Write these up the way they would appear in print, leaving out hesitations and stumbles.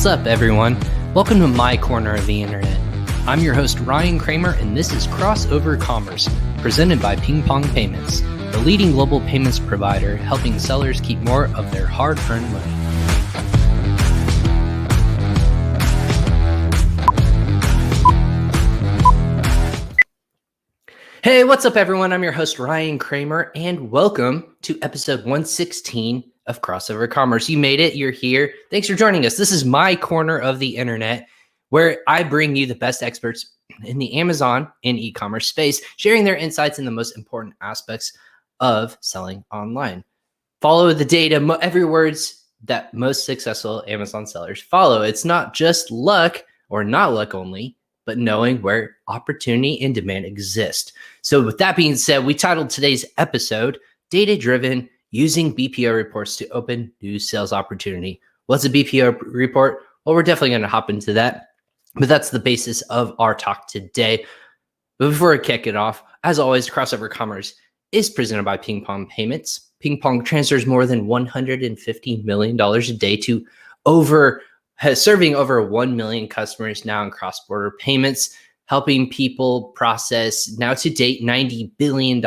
What's up, everyone? Welcome to my corner of the internet. I'm your host, Ryan Cramer, and this is Crossover Commerce, presented by PingPong Payments, the leading global payments provider helping sellers keep more of their hard-earned money. Hey, what's up, everyone? I'm your host, Ryan Cramer, and welcome to episode 116 of Crossover Commerce. You made it. You're here. Thanks for joining us. This is my corner of the internet, where I bring you the best experts in the Amazon and e-commerce space, sharing their insights in the most important aspects of selling online. Follow the data, every words that most successful Amazon sellers follow. It's not just luck or not luck only, but knowing where opportunity and demand exist. So with that being said, we titled today's episode, Data Driven, Using BPO Reports to Open New Sales Opportunity. What's a BPO report? Well, we're definitely going to hop into that, but that's the basis of our talk today. But before I kick it off, as always, Crossover Commerce is presented by PingPong Payments. PingPong transfers more than $150 million a day to serving over 1 million customers now in cross-border payments, helping people process now to date $90 billion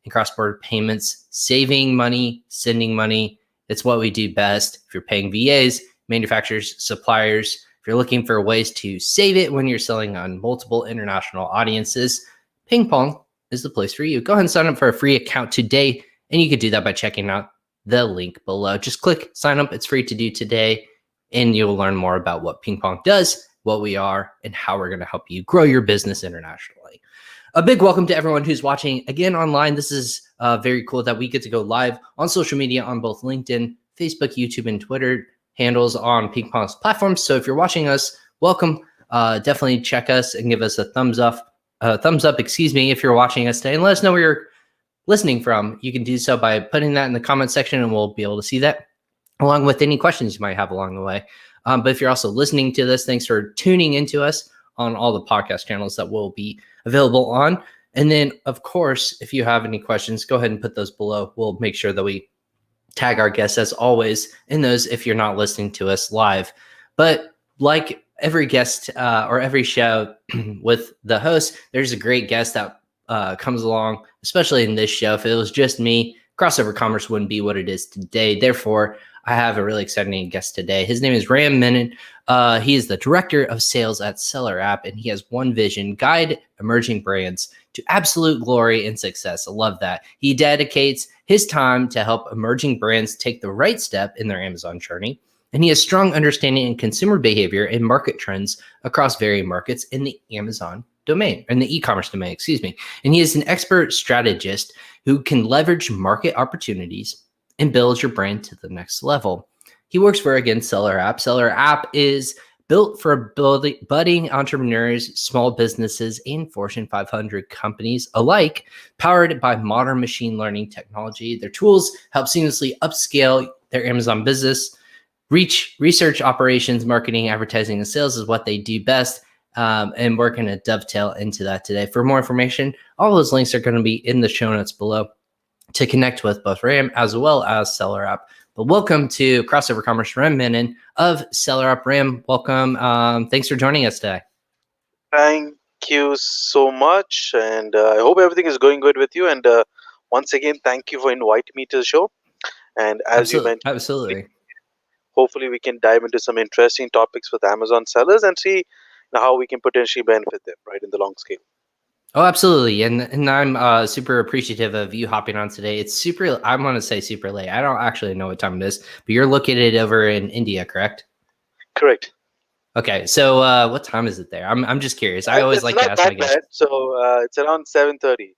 in cross-border payments, saving money, sending money. It's what we do best. If you're paying VAs, manufacturers, suppliers, if you're looking for ways to save it when you're selling on multiple international audiences, PingPong is the place for you. Go ahead and sign up for a free account today, and you can do that by checking out the link below. Just click sign up. It's free to do today, and you'll learn more about what PingPong does, what we are, and how we're going to help you grow your business internationally. A big welcome to everyone who's watching again online. This is very cool that we get to go live on social media on both LinkedIn, Facebook, YouTube, and Twitter handles on PingPong's platforms. So if you're watching us, welcome. Definitely check us and give us a thumbs up. If you're watching us today, and let us know where you're listening from. You can do so by putting that in the comment section, and we'll be able to see that, along with any questions you might have along the way. But if you're also listening to this, thanks for tuning into us on all the podcast channels that will be available on. And then, of course, if you have any questions, go ahead and put those below. We'll make sure that we tag our guests, as always, in those if you're not listening to us live. But like every guest or every show with the host, there's a great guest that comes along, especially in this show. If it was just me, Crossover Commerce wouldn't be what it is today. Therefore, I have a really exciting guest today. His name is Ram Menon. He is the director of sales at SellerApp, and he has one vision: guide emerging brands to absolute glory and success. I love that. He dedicates his time to help emerging brands take the right step in their Amazon journey, and he has strong understanding in consumer behavior and market trends across various markets in the Amazon domain, in the e-commerce domain, And he is an expert strategist who can leverage market opportunities and build your brand to the next level. He works for, again, SellerApp. SellerApp is built for budding entrepreneurs, small businesses, and Fortune 500 companies alike, powered by modern machine learning technology. Their tools help seamlessly upscale their Amazon business. Research, operations, marketing, advertising, and sales is what they do best. And we're going to dovetail into that today. For more information, all those links are going to be in the show notes below to connect with both Ram as well as SellerApp. But welcome to Crossover Commerce, Ram Menon of SellerApp. Ram, welcome. Thanks for joining us today. Thank you so much, and I hope everything is going good with you. And once again, thank you for inviting me to the show. And as you mentioned, hopefully we can dive into some interesting topics with Amazon sellers and see how we can potentially benefit them, right, in the long scale. Oh, absolutely. And I'm super appreciative of you hopping on today. It's I want to say super late. I don't actually know what time it is, but you're located over in India, correct? Correct. Okay. So what time is it there? I'm just curious. I always like to ask my guests. So it's around 7:30.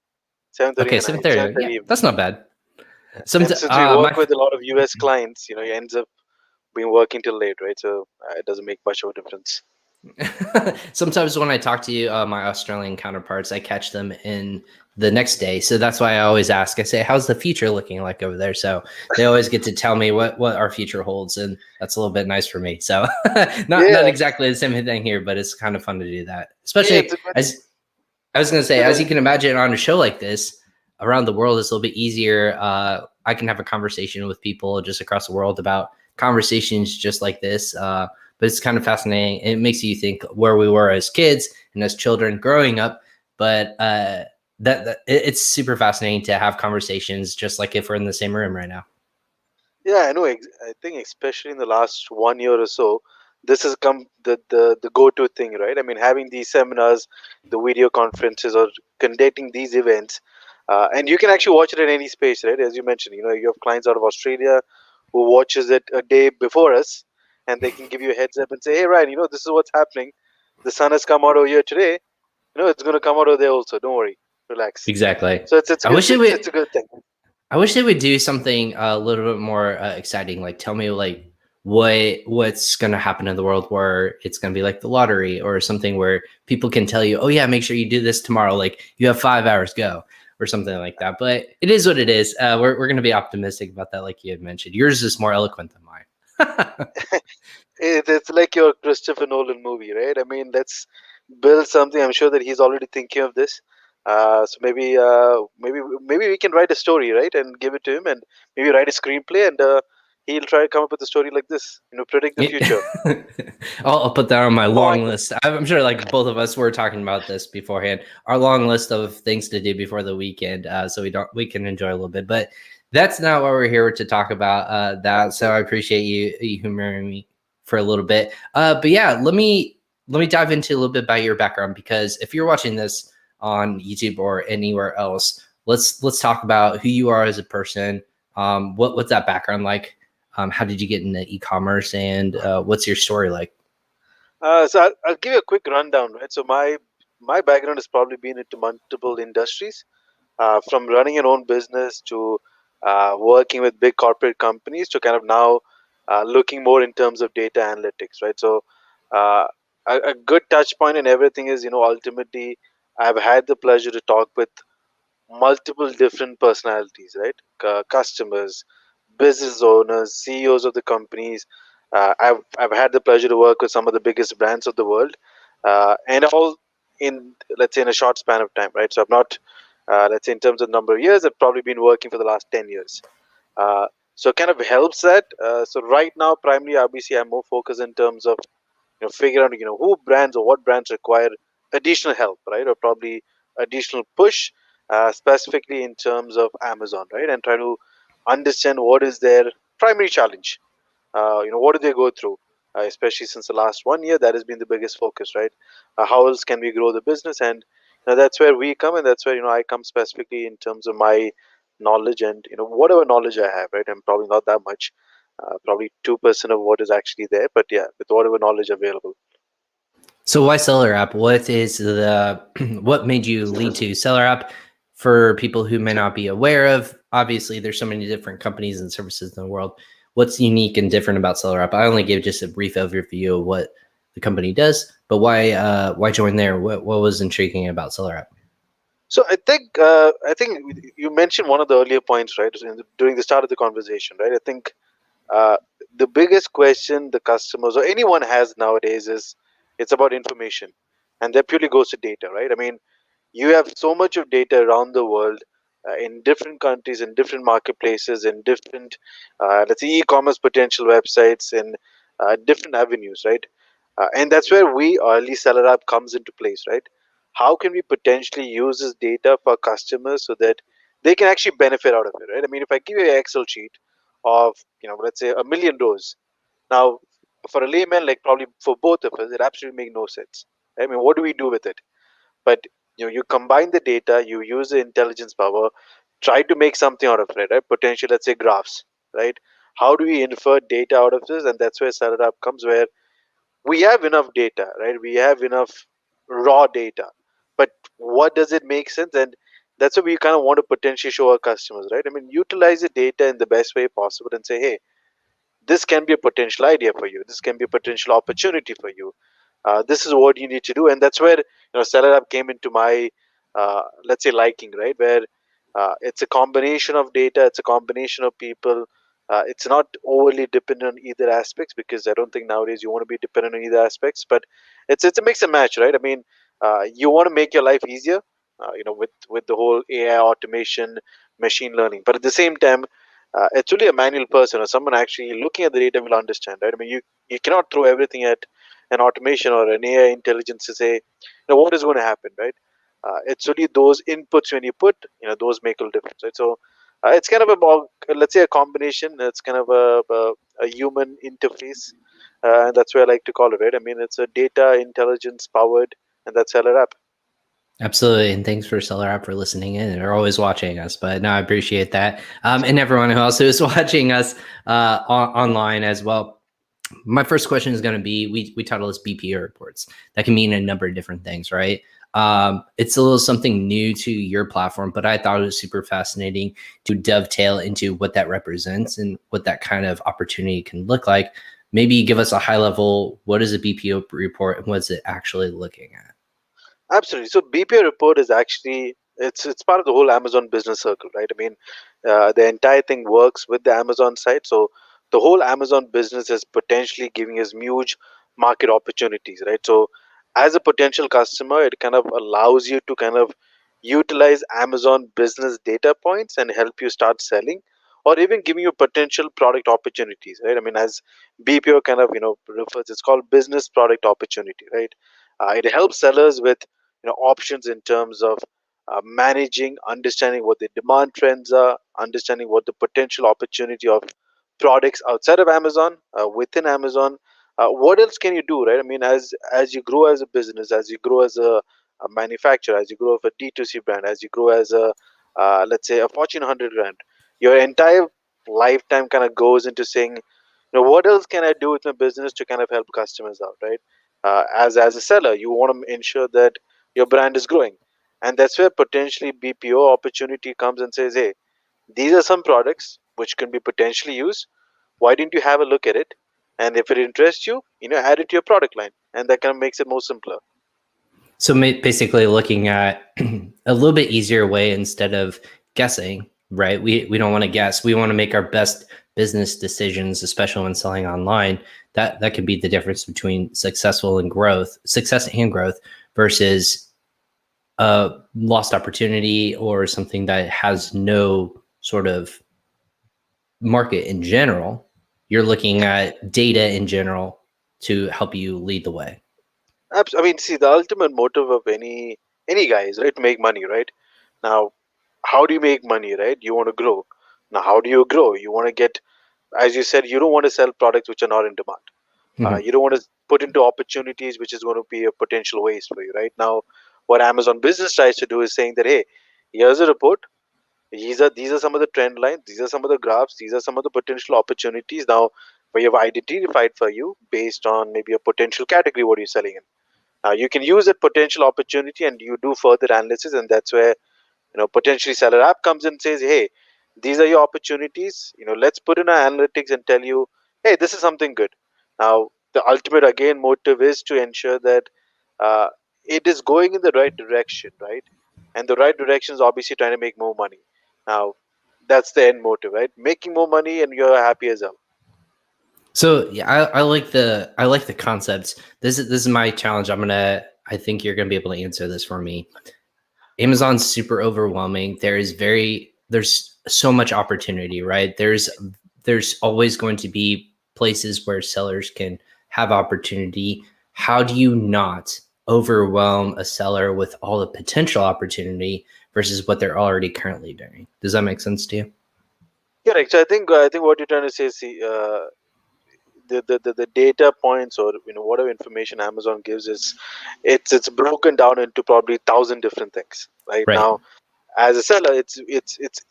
7:30. Okay, 7:30. Yeah, that's not bad. Since we work with a lot of US clients, it ends up being working till late, right? So it doesn't make much of a difference. Sometimes when I talk to my Australian counterparts, I catch them in the next day. So that's why I always ask. I say, how's the future looking like over there? So they always get to tell me what our future holds. And that's a little bit nice for me. So not exactly the same thing here, but it's kind of fun to do that. Especially as I was going to say, as you can imagine on a show like this, around the world, it's a little bit easier. I can have a conversation with people just across the world about conversations just like this. but it's kind of fascinating. It makes you think where we were as kids and as children growing up. But it's super fascinating to have conversations just like if we're in the same room right now. Yeah, I know. I think especially in the last 1 year or so, this has come the go-to thing, right? I mean, having these seminars, the video conferences, or conducting these events, and you can actually watch it in any space, right? As you mentioned, you have clients out of Australia who watches it a day before us, and they can give you a heads up and say, "Hey, Ryan, this is what's happening. The sun has come out over here today. It's going to come out over there also. Don't worry, relax." Exactly. So it's a I good wish it would. it's a good thing. I wish they would do something a little bit more exciting. Like tell me like what's going to happen in the world where it's going to be like the lottery or something where people can tell you, oh yeah, make sure you do this tomorrow. Like you have 5 hours, go, or something like that. But it is what it is. We're going to be optimistic about that, like you had mentioned. Yours is more eloquent than mine. It's like your Christopher Nolan movie, right? I mean, let's build something. I'm sure that he's already thinking of this. So maybe we can write a story, right, and give it to him, and maybe write a screenplay, and he'll try to come up with a story like this. Predict the future. I'll put that on my Why long not? list. I'm sure like both of us were talking about this beforehand. Our long list of things to do before the weekend, so we can enjoy a little bit. But that's not what we're here to talk about. That so I appreciate you humoring me for a little bit. But yeah, let me dive into a little bit about your background, because if you're watching this on YouTube or anywhere else, let's talk about who you are as a person. What's that background like? How did you get into e-commerce, and what's your story like? So I'll give you a quick rundown, right? So my background has probably been into multiple industries, from running your own business to working with big corporate companies to kind of now looking more in terms of data analytics, right? So uh, a good touch point in everything is, ultimately, I've had the pleasure to talk with multiple different personalities, right? Customers, business owners, CEOs of the companies. I've had the pleasure to work with some of the biggest brands of the world, and all in, let's say, in a short span of time, right? So I've not, let's say, in terms of number of years, I've probably been working for the last 10 years. Uh, so it kind of helps that. So right now, primarily, obviously, I'm more focused in terms of figure out who brands or what brands require additional help, right, or probably additional push, specifically in terms of Amazon, right, and try to understand what is their primary challenge. What do they go through, especially since the last 1 year that has been the biggest focus, right? How else can we grow the business? And that's where we come, and that's where I come specifically in terms of my knowledge and whatever knowledge I have, right? I'm probably not that much, probably 2% of what is actually there, but yeah, with whatever knowledge available. So why SellerApp? What is the what made you lead to SellerApp? For people who may not be aware of, obviously there's so many different companies and services in the world. What's unique and different about SellerApp? I only gave just a brief overview of what the company does, but why join there? What was intriguing about SellerApp? So I think you mentioned one of the earlier points, right, during the start of the conversation, right? I think uh, the biggest question the customers or anyone has nowadays is it's about information, and that purely goes to data, right? I mean, you have so much of data around the world, in different countries, in different marketplaces, in different, let's say, e-commerce potential websites, and different avenues, right? And that's where we, or at least Seller App, comes into place, right? How can we potentially use this data for customers so that they can actually benefit out of it, right? I mean, if I give you an Excel sheet of, let's say, 1 million rows, now for a layman, like probably for both of us, it absolutely makes no sense. I mean, what do we do with it? But you combine the data, you use the intelligence power, try to make something out of it, right? Potentially, let's say, graphs, right? How do we infer data out of this? And that's where SellerApp comes, where we have enough data, right? We have enough raw data, but what does it make sense? And that's what we kind of want to potentially show our customers, right? I mean, utilize the data in the best way possible and say, hey, this can be a potential idea for you, this can be a potential opportunity for you, this is what you need to do. And that's where Seller App came into my, let's say, liking, right? Where it's a combination of data, it's a combination of people. It's not overly dependent on either aspects, because I don't think nowadays you want to be dependent on either aspects, but it's a mix and match, right? I mean, you want to make your life easier, with the whole AI automation, machine learning, but at the same time, it's really a manual person or someone actually looking at the data will understand, right? I mean, you cannot throw everything at an automation or an AI intelligence to say, what is going to happen, right? It's really those inputs when you put, those make a difference, right? So it's kind of let's say, a combination. It's kind of a human interface, and that's where I like to call it, right? I mean, it's a data intelligence powered, and that's SellerApp. Absolutely. And thanks for SellerApp for listening in. They're always watching us, but no, I appreciate that. And everyone who also is watching us online as well. My first question is going to be, we title this BPO reports. That can mean a number of different things, right? It's a little something new to your platform, but I thought it was super fascinating to dovetail into what that represents and what that kind of opportunity can look like. Maybe give us a high level, what is a BPO report and what's it actually looking at? Absolutely. So BPO report is actually, it's part of the whole Amazon business circle, right? I mean, the entire thing works with the Amazon side. So the whole Amazon business is potentially giving us huge market opportunities, right? So as a potential customer, it kind of allows you to kind of utilize Amazon business data points and help you start selling, or even giving you potential product opportunities, right? I mean, as BPO kind of refers, it's called business product opportunity, right? It helps sellers with options in terms of managing, understanding what the demand trends are, understanding what the potential opportunity of products outside of Amazon, within Amazon. What else can you do, right? I mean, as you grow as a business, as you grow as a manufacturer, as you grow as a D2C brand, as you grow as a let's say a Fortune 100 brand, your entire lifetime kind of goes into saying, what else can I do with my business to kind of help customers out, right? As a seller, you want to ensure that your brand is growing, and that's where potentially BPO opportunity comes and says, hey, these are some products which can be potentially used. Why didn't you have a look at it? And if it interests you, add it to your product line, and that kind of makes it more simpler. So basically looking at a little bit easier way instead of guessing, right? We don't want to guess. We want to make our best business decisions, especially when selling online. That could be the difference between success and growth versus a lost opportunity or something that has no sort of market in general. You're looking at data in general to help you lead the way. I mean, see, the ultimate motive of any guy is, right, to make money, right? Now, how do you make money, right? You want to grow. Now, how do you grow? You want to get, as you said, you don't want to sell products which are not in demand. You don't want to put into opportunities which is going to be a potential waste for you, right? Now, what Amazon Business tries to do is saying that, hey, here's a report. These are some of the trend lines. These are some of the graphs. These are some of the potential opportunities. Now, we have identified for you based on maybe a potential category what you're selling in. Now, you can use that potential opportunity and you do further analysis, and that's where potentially SellerApp comes and says, hey, these are your opportunities. Let's put in our analytics and tell you, hey, this is something good. Now, the ultimate again motive is to ensure that uh, it is going in the right direction, right? And the right direction is obviously trying to make more money. Now, that's the end motive, right? Making more money and you're happy as well. So yeah, I like the concepts. This is my challenge. I think you're gonna be able to answer this for me. Amazon's super overwhelming. There's so much opportunity, right? There's always going to be places where sellers can have opportunity. How do you not overwhelm a seller with all the potential opportunity versus what they're already currently doing? Does that make sense to you? Correct. So I think what you're trying to say is, see, the data points, or whatever information Amazon gives, is it's broken down into probably 1,000 different things. Right Right. now, as a seller, it's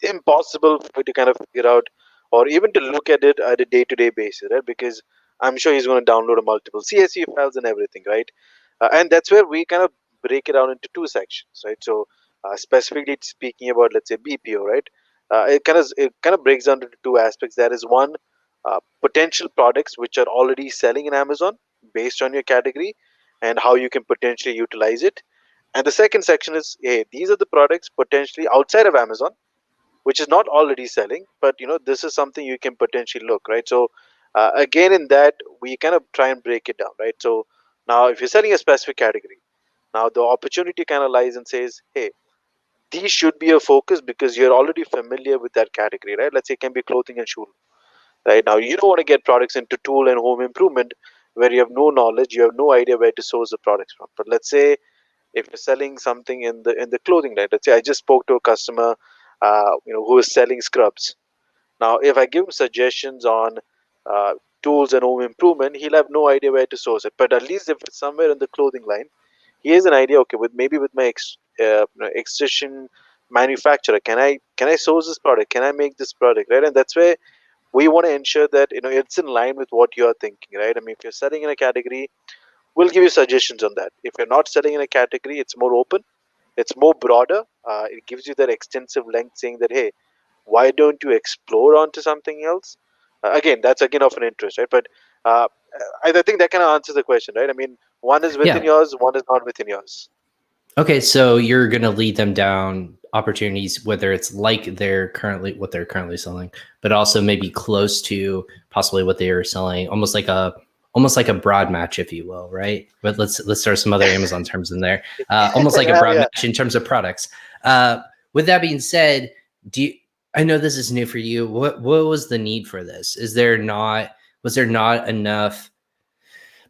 impossible for you to kind of figure out, or even to look at it at a day-to-day basis, right? Because I'm sure he's going to download a multiple CSV files and everything, right? And that's where we kind of break it down into two sections, right? So specifically speaking about, let's say, BPO, right? It kind of breaks down into two aspects. That is one, potential products which are already selling in Amazon based on your category, and how you can potentially utilize it. And the second section is, hey, these are the products potentially outside of Amazon, which is not already selling, but this is something you can potentially look, right? So again, in that, we kind of try and break it down, right? So now, if you're selling a specific category, now the opportunity kind of lies and says, hey, these should be a focus because you're already familiar with that category, right? Let's say it can be clothing and shoe. Right now, you don't want to get products into tool and home improvement where you have no knowledge, you have no idea where to source the products from. But let's say if you're selling something in the clothing line, let's say I just spoke to a customer, who is selling scrubs. Now, if I give him suggestions on uh, tools and home improvement, he'll have no idea where to source it. But at least if it's somewhere in the clothing line, he has an idea. Okay, with my extension manufacturer, can I source this product? Can I make this product? Right, and that's where we want to ensure that it's in line with what you're thinking, right? I mean, if you're selling in a category, we'll give you suggestions on that. If you're not selling in a category, it's more open, it's more broader. It gives you that extensive length, saying that, hey, why don't you explore onto something else? Again, that's again of an interest, right? But uh, I think that kind of answers the question, right? I mean, one is within Yeah. yours, one is not within yours. Okay, so you're going to lead them down opportunities, whether it's like what they're currently selling, but also maybe close to possibly what they are selling, almost like a broad match, if you will, right? But let's throw some other Amazon terms in there, almost like a broad Yeah. match in terms of products. With that being said, I know this is new for you. What was the need for this? Was there not enough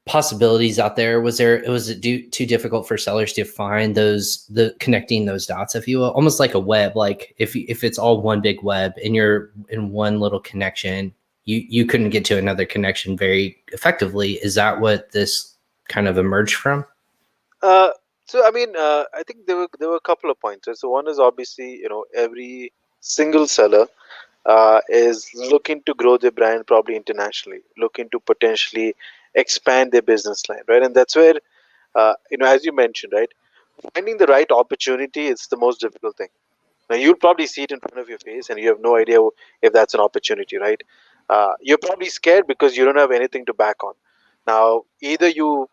possibilities out there? Was it too difficult for sellers to find the connecting those dots, if you will, almost like a web? Like if it's all one big web and you're in one little connection, you couldn't get to another connection very effectively. Is that what this kind of emerged from? Uh, so I mean, I think there were a couple of points. Right? So one is obviously, every single seller is looking to grow their brand probably internationally, looking to potentially expand their business line, right? And that's where, as you mentioned, right, finding the right opportunity is the most difficult thing. Now, you'll probably see it in front of your face and you have no idea if that's an opportunity, right? You're probably scared because you don't have anything to back on. Now, either you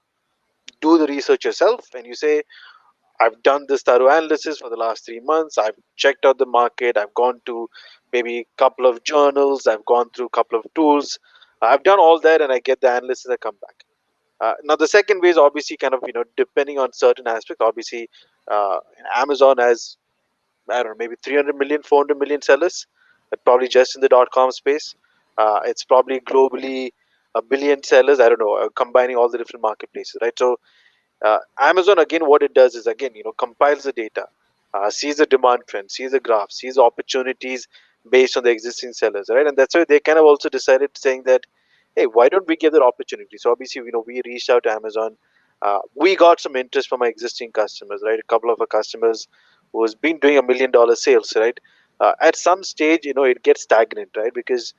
do the research yourself and you say, I've done this thorough analysis for the last 3 months. I've checked out the market. I've gone to maybe a couple of journals. I've gone through a couple of tools. I've done all that and I get the analysis. I come back. Now, the second way is obviously kind of, depending on certain aspects. Obviously, Amazon has, I don't know, maybe 300 million, 400 million sellers, probably just in the .com space. It's probably globally a billion sellers. I don't know, combining all the different marketplaces, right? So Amazon, again, what it does is, again, compiles the data, sees the demand trend, sees the graph, sees the opportunities based on the existing sellers, right? And that's why they kind of also decided, saying that, hey, why don't we give that opportunity? So obviously, we reached out to Amazon. We got some interest from our existing customers, right? A couple of our customers who has been doing $1 million sales, right? At some stage, it gets stagnant, right? Because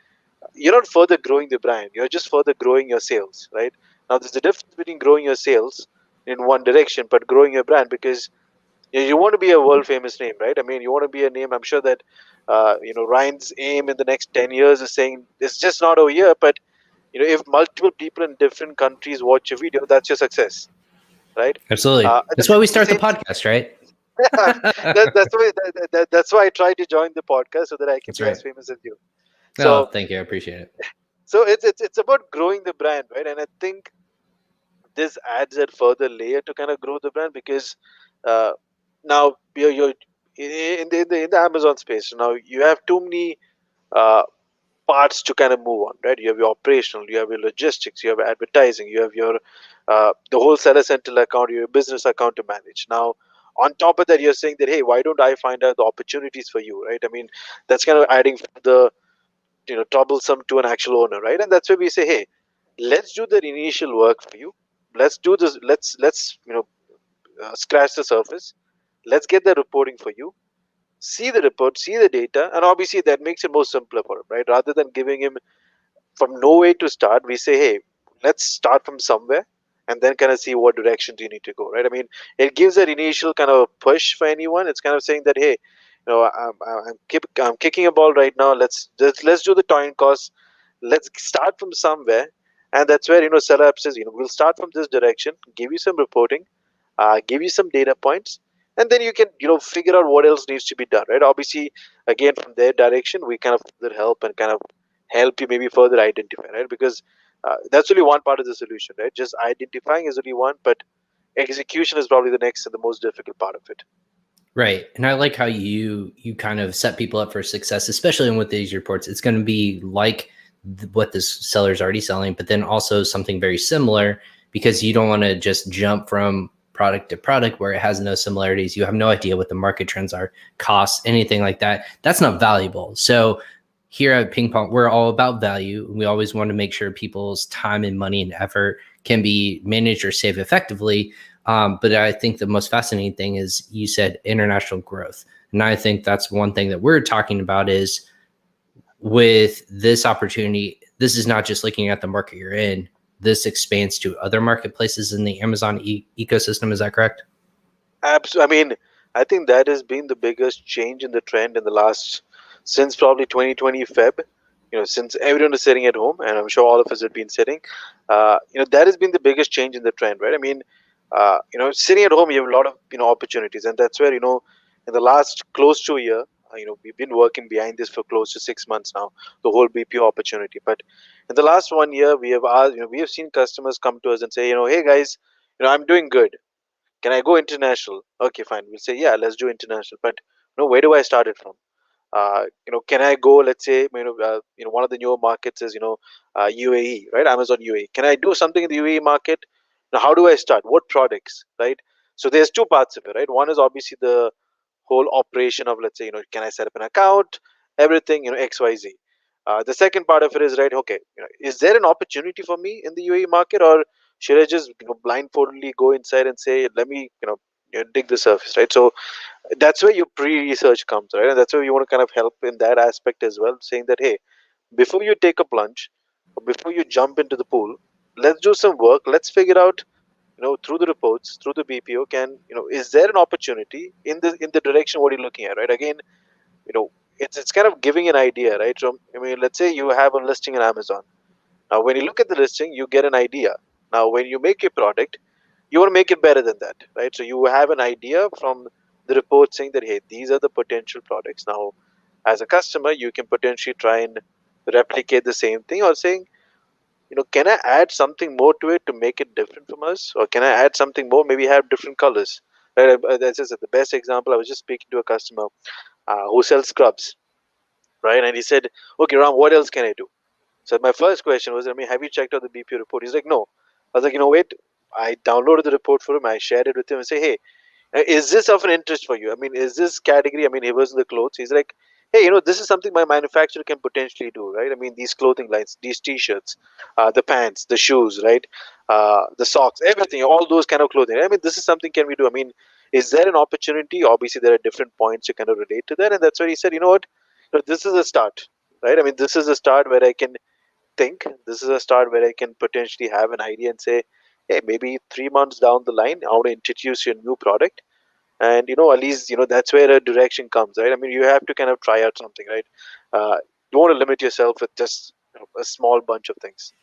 you're not further growing the brand, you're just further growing your sales, right? Now there's a difference between growing your sales in one direction but growing your brand, because you want to be a world famous name, right? I mean, you want to be a name. I'm sure that Ryan's aim in the next 10 years is saying it's just not over here, but if multiple people in different countries watch your video, that's your success, right? Absolutely. At That's why we the start the same podcast, right? that's why I try to join the podcast so that I can That's be as right. famous as you. Oh, So thank you. I appreciate it. it's about growing the brand, right? And I think this adds a further layer to kind of grow the brand, because uh, now you're in the Amazon space. Now you have too many uh, parts to kind of move on, right? You have your operational, you have your logistics, you have advertising, you have your the whole seller central account, your business account to manage. Now, on top of that, you're saying that, hey, why don't I find out the opportunities for you, right? I mean, that's kind of adding the troublesome to an actual owner, right? And that's where we say, hey, let's do the initial work for you. Let's do this. Let's scratch the surface. Let's get the reporting for you. See the report, see the data, and obviously that makes it more simpler for him, right? Rather than giving him from no way to start, we say, hey, let's start from somewhere and then kind of see what directions you need to go, right? I mean, it gives that initial kind of push for anyone. It's kind of saying that, hey, I'm kicking a ball right now. Let's do the time cost. Let's start from somewhere. And that's where SellerApp says, we'll start from this direction, give you some reporting, give you some data points, and then you can figure out what else needs to be done, right? Obviously, again, from their direction, we kind of further help and kind of help you maybe further identify, right? Because that's only one part of the solution, right? Just identifying is only one, but execution is probably the next and the most difficult part of it. Right. And I like how you kind of set people up for success, especially with these reports. It's going to be like what this seller is already selling, but then also something very similar, because you don't want to just jump from product to product where it has no similarities. You have no idea what the market trends are, costs, anything like that. That's not valuable. So here at Ping Pong, we're all about value. We always want to make sure people's time and money and effort can be managed or saved effectively. But I think the most fascinating thing is you said international growth. And I think that's one thing that we're talking about is with this opportunity, this is not just looking at the market you're in. This expands to other marketplaces in the Amazon ecosystem. Is that correct? Absolutely. I mean, I think that has been the biggest change in the trend in the last, since probably 2020 Feb. Since everyone is sitting at home, and I'm sure all of us have been sitting. That has been the biggest change in the trend, right? I mean, sitting at home, you have a lot of opportunities, and that's where in the last close to a year, we've been working behind this for close to 6 months now, the whole BPO opportunity. But in the last 1 year, we have asked, we have seen customers come to us and say, hey guys, I'm doing good. Can I go international? Okay, fine. We'll say, yeah, let's do international. But where do I start it from? Can I go? Let's say, one of the newer markets is UAE, right? Amazon UAE. Can I do something in the UAE market? Now, how do I start? What products, right? So there's two parts of it, right? One is obviously the whole operation of, let's say, can I set up an account? Everything, XYZ. The second part of it is, right, okay, is there an opportunity for me in the UAE market, or should I just blindfoldedly go inside and say, let me dig the surface, right? So that's where your pre-research comes, right? And that's where you want to kind of help in that aspect as well, saying that, hey, before you take a plunge, or before you jump into the pool, let's do some work. Let's figure out, through the reports, through the BPO, is there an opportunity in the direction what you're looking at, right? Again, you know it's kind of giving an idea, right? So I mean, let's say you have a listing on Amazon. Now when you look at the listing, you get an idea. Now when you make a product, you want to make it better than that, right? So you have an idea from the report saying that, hey, these are the potential products. Now as a customer, you can potentially try and replicate the same thing, or saying, can I add something more to it to make it different from us, or can I add something more, maybe have different colors, right? That's just the best example. I was just speaking to a customer who sells scrubs, right? And he said, okay, Ram, what else can I do? So my first question was, I mean, have you checked out the BPO report? He's like, no. I was like, wait. I downloaded the report for him. I shared it with him and say, hey, is this of an interest for you? I mean, is this category? I mean, he was in the clothes. He's like, hey, this is something my manufacturer can potentially do, right? I mean, these clothing lines, these T-shirts, the pants, the shoes, right, the socks, everything, all those kind of clothing. I mean, this is something can we do? I mean, is there an opportunity? Obviously, there are different points to kind of relate to that, and that's why he said, what, this is a start, right? I mean, this is a start where I can think. This is a start where I can potentially have an idea and say, hey, maybe 3 months down the line, I want to introduce you a new product. And at least that's where a direction comes, right? I mean, you have to kind of try out something, right? You want to limit yourself with just a small bunch of things.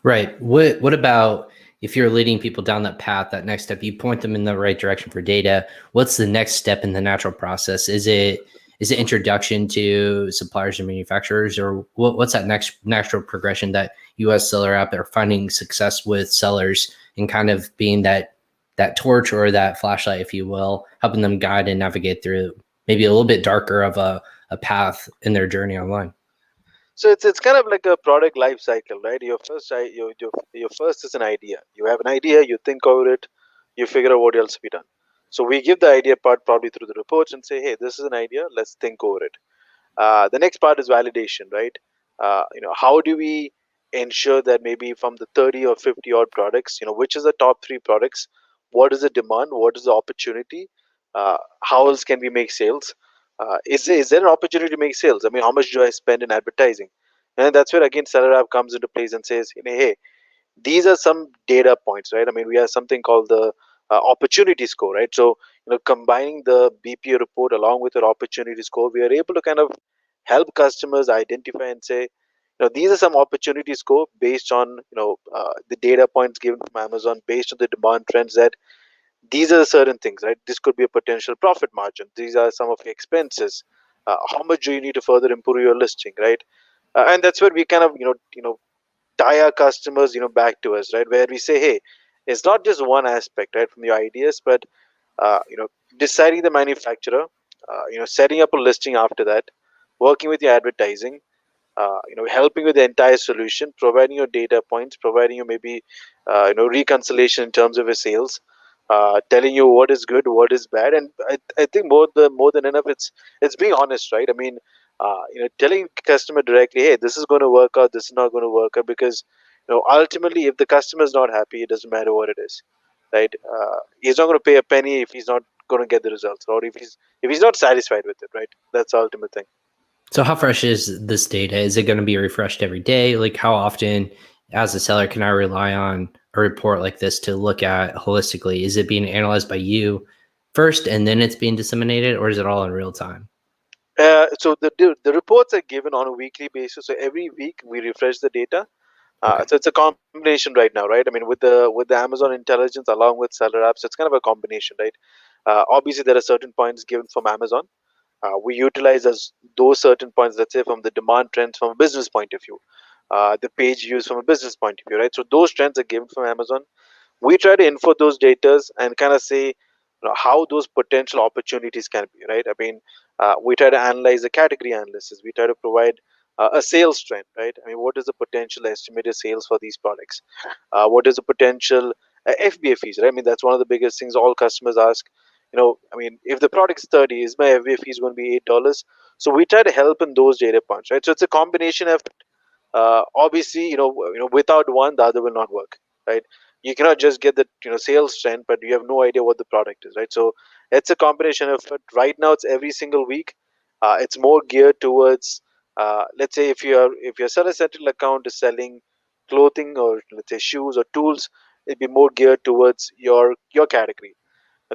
Right. What about if you're leading people down that path, that next step, you point them in the right direction for data? What's the next step in the natural process? Is it introduction to suppliers and manufacturers, or what's that next natural progression that US SellerApp are finding success with sellers and kind of being that torch or that flashlight, if you will, helping them guide and navigate through maybe a little bit darker of a path in their journey online? So it's kind of like a product life cycle, right? Your first is an idea. You have an idea, you think over it, you figure out what else to be done. So we give the idea part probably through the reports and say, hey, this is an idea, let's think over it. The next part is validation, right? How do we ensure that maybe from the 30 or 50 odd products, which is the top three products? What is the demand? What is the opportunity? How else can we make sales? Is there an opportunity to make sales? I mean, how much do I spend in advertising? And that's where again SellerApp comes into place and says, hey, these are some data points, right? I mean, we have something called the opportunity score, right? So combining the BPO report along with our opportunity score, we are able to kind of help customers identify and say, these are some opportunity score based on the data points given from Amazon, based on the demand trends, that these are certain things, right? This could be a potential profit margin, these are some of the expenses, how much do you need to further improve your listing, right? And that's where we kind of tie our customers back to us, right? Where we say, hey, it's not just one aspect, right, from your ideas, but deciding the manufacturer, setting up a listing after that, working with your advertising, helping with the entire solution, providing your data points, providing you maybe reconciliation in terms of your sales, telling you what is good, what is bad, and I think more than enough, it's being honest, right? I mean, telling customer directly, hey, this is going to work out, this is not going to work out, because ultimately, if the customer is not happy, it doesn't matter what it is, right? He's not going to pay a penny if he's not going to get the results, or if he's not satisfied with it, right? That's the ultimate thing. So how fresh is this data? Is it going to be refreshed every day? Like how often as a seller can I rely on a report like this to look at holistically? Is it being analyzed by you first and then it's being disseminated, or is it all in real time? So the reports are given on a weekly basis. So every week we refresh the data. Okay. So it's a combination right now, right? I mean, with the Amazon intelligence along with SellerApp, so it's kind of a combination, right? Obviously, there are certain points given from Amazon. We utilize as those certain points, let's say from the demand trends from a business point of view, the page views from a business point of view, right? So those trends are given from Amazon. We try to input those datas and kind of say how those potential opportunities can be, right? I mean, we try to analyze the category analysis. We try to provide a sales trend, right? I mean, what is the potential estimated sales for these products? What is the potential FBA fees, right? I mean, that's one of the biggest things all customers ask. I mean, if the product is 30, is my FBA fees going to be $8? So we try to help in those data points, right? So it's a combination of obviously, without one, the other will not work, right? You cannot just get the sales trend, but you have no idea what the product is, right? So it's a combination of it. Right now, it's every single week. It's more geared towards, let's say, if your seller central account is selling clothing or let's say shoes or tools, it'd be more geared towards your category.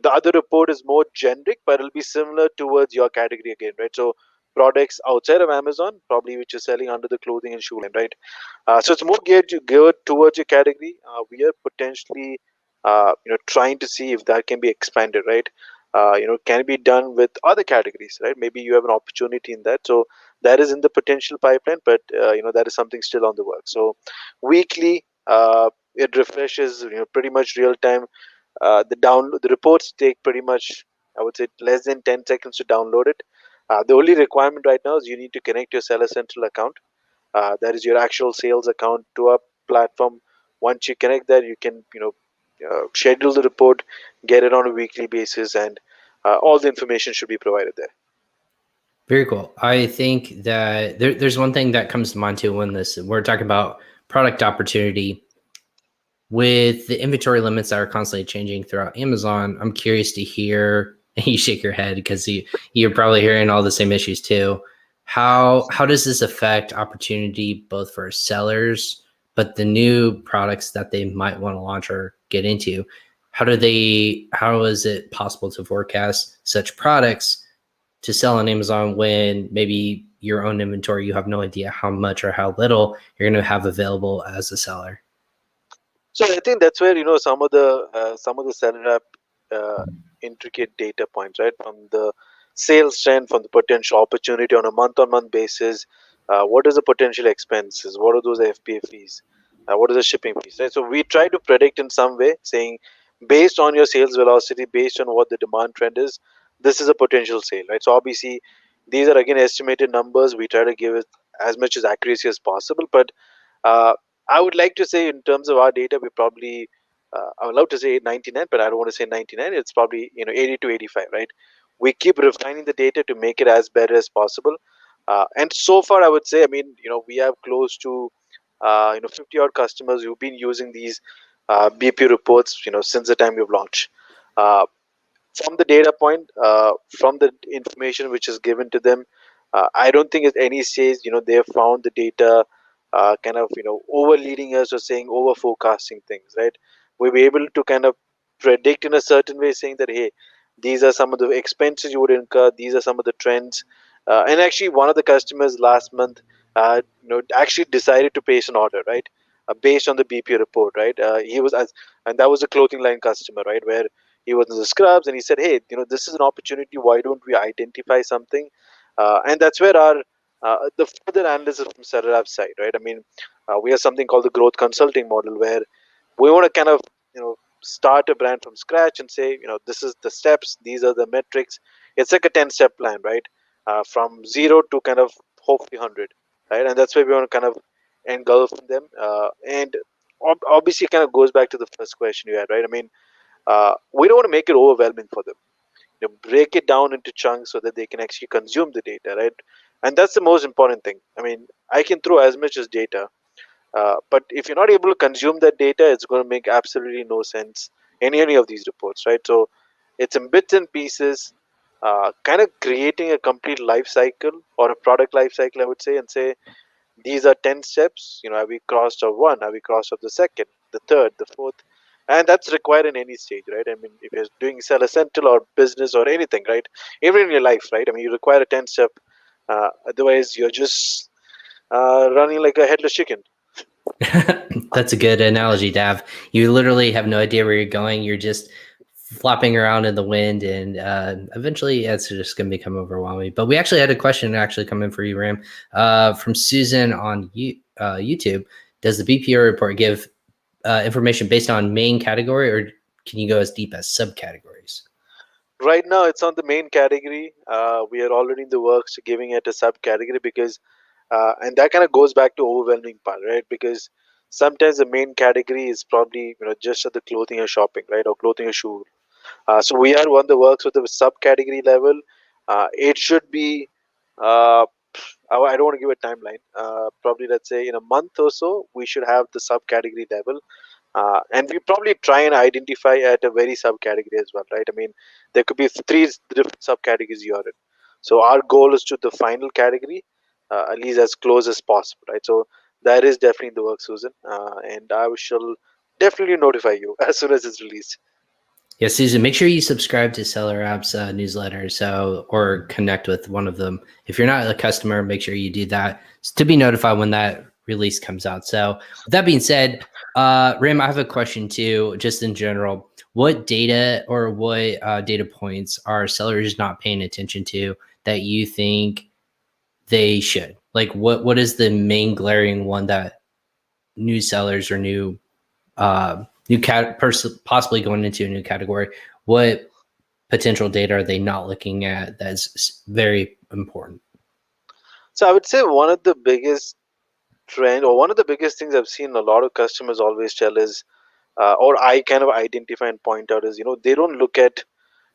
The other report is more generic, but it'll be similar towards your category again, right? So products outside of Amazon, probably which is selling under the clothing and shoe line, right? So it's more geared towards your category. We are potentially, trying to see if that can be expanded, right? Can it be done with other categories, right? Maybe you have an opportunity in that. So that is in the potential pipeline, but that is something still on the work. So weekly, it refreshes, pretty much real time. The reports take pretty much, I would say, less than 10 seconds to download it. The only requirement right now is you need to connect your seller central account, that is your actual sales account, to a platform. Once you connect that, you can schedule the report, get it on a weekly basis, and all the information should be provided there. Very cool. I think that there's one thing that comes to mind too when we're talking about product opportunity. With the inventory limits that are constantly changing throughout Amazon, I'm curious to hear, and you shake your head because you're probably hearing all the same issues too. How does this affect opportunity both for sellers, but the new products that they might want to launch or get into? How is it possible to forecast such products to sell on Amazon when maybe your own inventory, you have no idea how much or how little you're going to have available as a seller? So I think that's where some of the SellerApp intricate data points, right, from the sales trend, from the potential opportunity on a month-on-month basis. What is the potential expenses? What are those FBA fees? What is the shipping fees? Right. So we try to predict in some way, saying based on your sales velocity, based on what the demand trend is, this is a potential sale, right? So obviously, these are again estimated numbers. We try to give it as much as accuracy as possible, but uh, I would like to say, in terms of our data, we probably, I would love to say 99, but I don't want to say 99. It's probably 80 to 85, right? We keep refining the data to make it as better as possible. And so far, I would say, I mean, we have close to 50 odd customers who've been using these BP reports, since the time we've launched. Uh, from the data point, from the information which is given to them, I don't think at any stage they have found the data kind of over leading us or saying over forecasting things, right? We were able to kind of predict in a certain way, saying that, hey, these are some of the expenses you would incur, these are some of the trends. And actually, one of the customers last month actually decided to place an order, right, based on the BP report, right? He was as And that was a clothing line customer, right, where he was in the scrubs, and he said, hey, this is an opportunity, why don't we identify something? And that's where our the further analysis from SellerApp side, right? I mean, we have something called the growth consulting model, where we want to kind of start a brand from scratch and say, this is the steps, these are the metrics. It's like a 10-step plan, right? From zero to kind of hopefully 100, right? And that's where we want to kind of engulf them. And obviously, it kind of goes back to the first question you had, right? I mean, we don't want to make it overwhelming for them. Break it down into chunks so that they can actually consume the data, right? And that's the most important thing. I mean, I can throw as much as data, but if you're not able to consume that data, it's going to make absolutely no sense in any of these reports, right? So it's in bits and pieces, kind of creating a complete life cycle or a product life cycle, I would say, and say these are 10 steps. Have we crossed of one? Have we crossed of the second, the third, the fourth? And that's required in any stage, right? I mean, if you're doing sell essential or business or anything, right? Even in your life, right? I mean, you require a 10 step. Otherwise, you're just running like a headless chicken. That's a good analogy, Dav. You literally have no idea where you're going. You're just flopping around in the wind, and eventually it's just going to become overwhelming. But we actually had a question actually come in for you, Ram, from Susan on YouTube. Does the BPO report give information based on main category, or can you go as deep as subcategories? Right now, it's on the main category. We are already in the works to giving it a subcategory because, and that kind of goes back to overwhelming part, right? Because sometimes the main category is probably just at the clothing or shopping, right, or clothing or shoe. So we are on the works with the subcategory level. It should be. Uh, I don't want to give a timeline. Probably let's say in a month or so, we should have the subcategory level, and we probably try and identify at a very subcategory as well, right? I mean, there could be three different subcategories you're in. So our goal is to the final category, at least as close as possible, right? So that is definitely in the work, Susan, and I shall definitely notify you as soon as it's released. Yeah, Susan, make sure you subscribe to SellerApp's newsletter, or connect with one of them. If you're not a customer, make sure you do that to be notified when that release comes out. So, with that being said, Ram, I have a question too, just in general. What data or what data points are sellers not paying attention to that you think they should? Like, what is the main glaring one that new sellers or possibly going into a new category? What potential data are they not looking at that's very important? So I would say one of the biggest trend or one of the biggest things I've seen a lot of customers always tell is, or I kind of identify and point out is, they don't look at,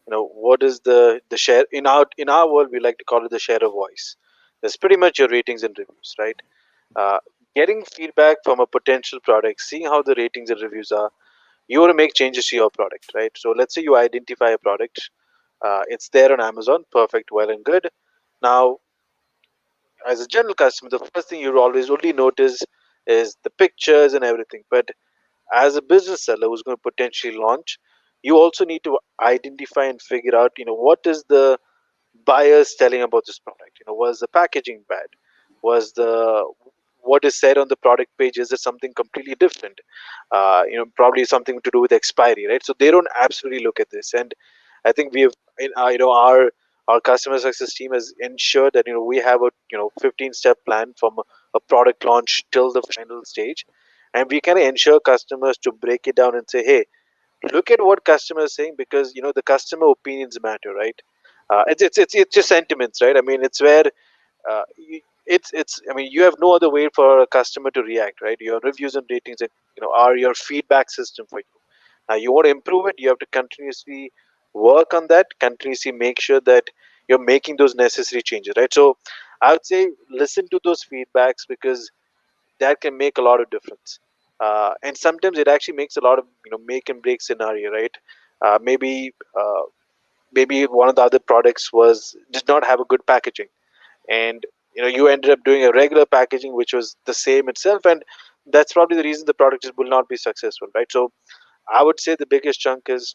what is the share in our world. We like to call it the share of voice. That's pretty much your ratings and reviews, right? uh, Getting feedback from a potential product, seeing how the ratings and reviews are. You want to make changes to your product, right? So let's say you identify a product, it's there on Amazon, perfect, well and good. Now, as a general customer, the first thing you always only notice is the pictures and everything. But as a business seller who's going to potentially launch, you also need to identify and figure out, what is the buyers telling about this product. Was the packaging bad? Was the what is said on the product page, is it something completely different? Probably something to do with expiry, right? So they don't absolutely look at this. And I think we have, our customer success team has ensured that we have a 15-step plan from a product launch till the final stage, and we can ensure customers to break it down and say, hey, look at what customers are saying, because the customer opinions matter, right? It's just sentiments, right? I mean, it's where it's I mean, you have no other way for a customer to react, right? Your reviews and ratings are your feedback system for you. Now you want to improve it, you have to continuously work on that, continuously make sure that you're making those necessary changes, right? So I would say listen to those feedbacks, because that can make a lot of difference. And sometimes it actually makes a lot of make and break scenario, right? uh, maybe uh, Maybe one of the other products was did not have a good packaging, and you ended up doing a regular packaging which was the same itself, and that's probably the reason the product just will not be successful, right? So I would say the biggest chunk is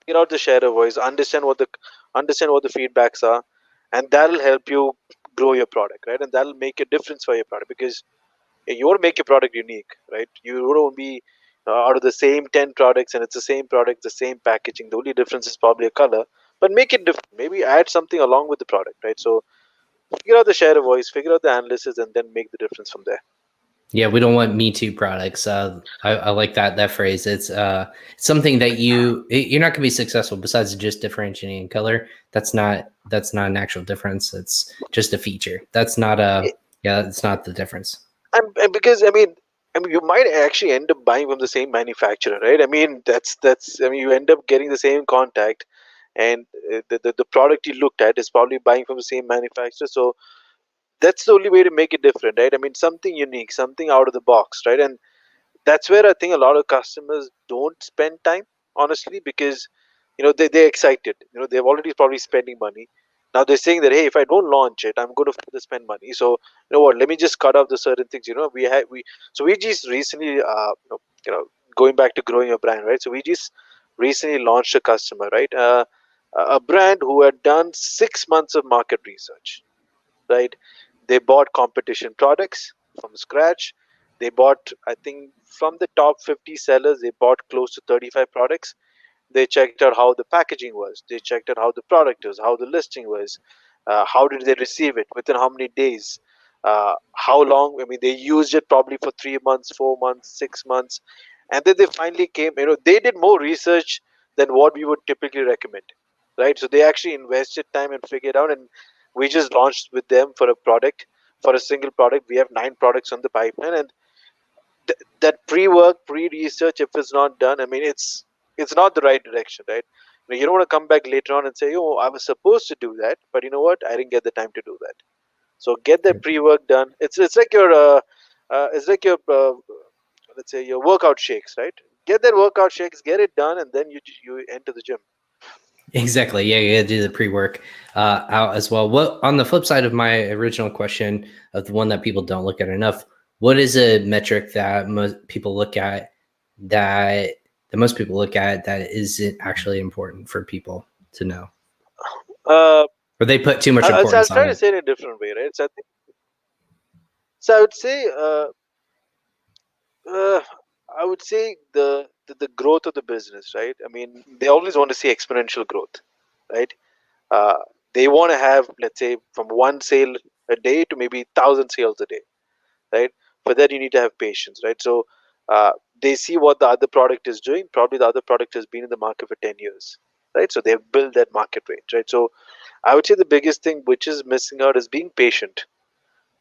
figure out the share of voice, understand what the feedbacks are, and that'll help you grow your product, right? And that'll make a difference for your product, because you want to make your product unique, right? You don't be out of the same 10 products and it's the same product, the same packaging. The only difference is probably a color, but make it different. Maybe add something along with the product, right? So figure out the share of voice, figure out the analysis, and then make the difference from there. Yeah, we don't want Me Too products. I like that phrase. It's something that you're not going to be successful besides just differentiating in color. That's not an actual difference. It's just a feature. That's not it's not the difference. And because I mean, you might actually end up buying from the same manufacturer, right? I mean, that's I mean, you end up getting the same contact, and the product you looked at is probably buying from the same manufacturer. So that's the only way to make it different, right? I mean, something unique, something out of the box, right? And that's where I think a lot of customers don't spend time, honestly, because they're excited. They've already probably spending money. Now they're saying that, hey, if I don't launch it, I'm going to further spend money. So what? Let me just cut off the certain things. We just recently going back to growing your brand, right? So we just recently launched a customer, right? A brand who had done 6 months of market research, right? They bought competition products from scratch. They bought, I think, from the top 50 sellers, they bought close to 35 products. They checked out how the packaging was. They checked out how the product was, how the listing was, how did they receive it, within how many days, how long. I mean, they used it probably for 3 months, 4 months, 6 months, and then they finally came. They did more research than what we would typically recommend, right? So they actually invested time and figured out, and we just launched with them for a product, for a single product. We have 9 products on the pipeline, and that pre-work, pre-research, if it's not done, I mean, it's not the right direction, right? You don't want to come back later on and say, oh, I was supposed to do that, but you know what, I didn't get the time to do that. So get that pre-work done. It's like your let's say your workout shakes, right? Get that workout shakes, get it done, and then you enter the gym. Exactly. Yeah, you got to do the pre-work out as well. What on the flip side of my original question, of the one that people don't look at enough, what is a metric that most people look at that isn't actually important for people to know, uh, or they put too much I'll importance on try to it? say it in a different way, right? So I would say uh, I would say the growth of the business, right? I mean, they always want to see exponential growth, right? uh, they want to have, let's say, from one sale a day to maybe 1,000 sales a day, right? For that you need to have patience, right? So uh, they see what the other product is doing. Probably the other product has been in the market for 10 years, right? So they've built that market range, right? So I would say the biggest thing which is missing out is being patient.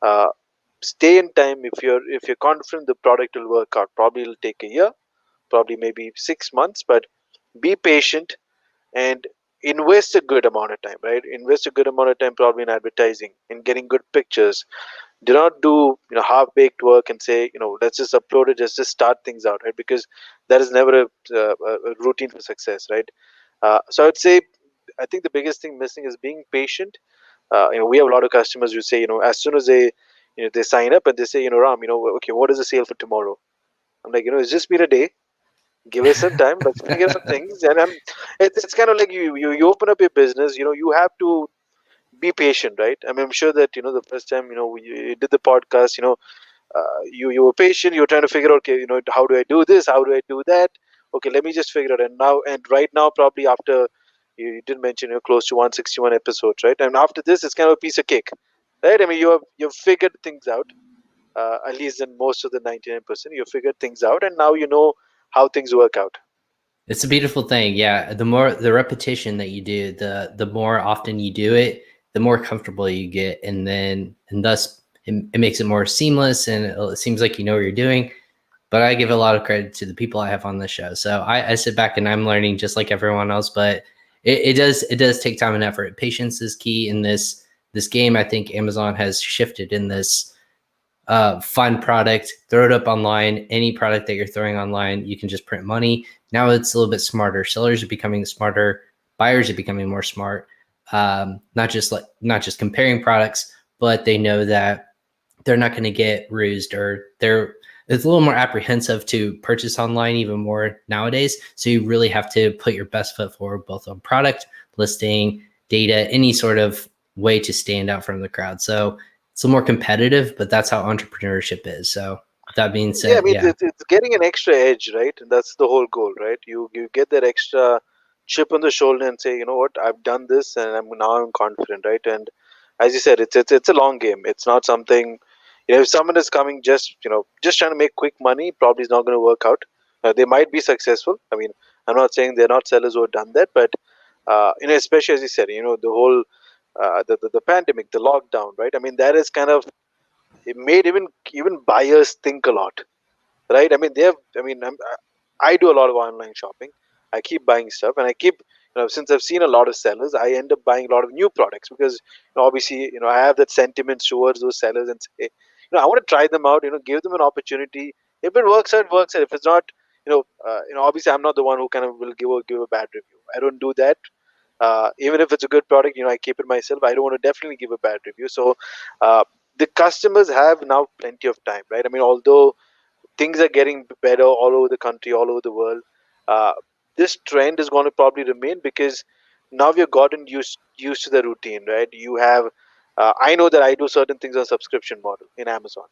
uh, Stay in time. If you're confident the product will work out, probably it'll take a year, probably maybe 6 months, but be patient and invest a good amount of time, right? Invest a good amount of time probably in advertising, in getting good pictures. Do not do half-baked work and say, let's just upload it, just to start things out, right? Because that is never a routine for success, right? So I would say, I think the biggest thing missing is being patient. We have a lot of customers who say, as soon as they sign up and they say, Ram, okay, what is the sale for tomorrow? I'm like, it's just been a day. Give us some time. Let's figure out things. And it's kind of like you open up your business. You have to be patient, right? I mean, I'm sure that the first time you did the podcast, you were patient. You were trying to figure out, okay, how do I do this? How do I do that? Okay, let me just figure it out. And right now, probably after you did mention you're close to 161 episodes, right? And after this, it's kind of a piece of cake, right? I mean, you've figured things out. At least in most of the 99%, you figured things out, and now you know how things work out. It's a beautiful thing. Yeah. The repetition that you do, the more often you do it, the more comfortable you get. And thus it makes it more seamless, and it seems like you know what you're doing. But I give a lot of credit to the people I have on the show. So I sit back and I'm learning just like everyone else, but it does take time and effort. Patience is key in this game. I think Amazon has shifted in this fun product, throw it up online. Any product that you're throwing online, you can just print money. Now it's a little bit smarter. Sellers are becoming smarter. Buyers are becoming more smart. Not just comparing products, but they know that they're not going to get rused, or it's a little more apprehensive to purchase online even more nowadays. So you really have to put your best foot forward, both on product, listing, data, any sort of way to stand out from the crowd. So it's a little more competitive, but that's how entrepreneurship is. So that being Yeah, I said, mean, yeah, it's getting an extra edge, right? And that's the whole goal, right? You get that extra chip on the shoulder and say, you know what, I've done this, and I'm confident, right? And as you said, it's a long game. It's not something If someone is coming just trying to make quick money, probably is not going to work out. They might be successful. I mean, I'm not saying they're not sellers who have done that, but especially as you said, the whole the pandemic, the lockdown, right? I mean, that is kind of, it made even buyers think a lot, right? I mean, they have. I mean, I do a lot of online shopping. I keep buying stuff, and I keep, since I've seen a lot of sellers, I end up buying a lot of new products because, obviously, I have that sentiments towards those sellers and say, I want to try them out. Give them an opportunity. If it works out, works out. If it's not, obviously, I'm not the one who kind of will give a bad review. I don't do that. Even if it's a good product, I keep it myself. I don't want to definitely give a bad review. So, the customers have now plenty of time, right? I mean, although things are getting better all over the country, all over the world. Uh, this trend is going to probably remain because now we've gotten used to the routine, right? You have, I know that I do certain things on subscription model in Amazon.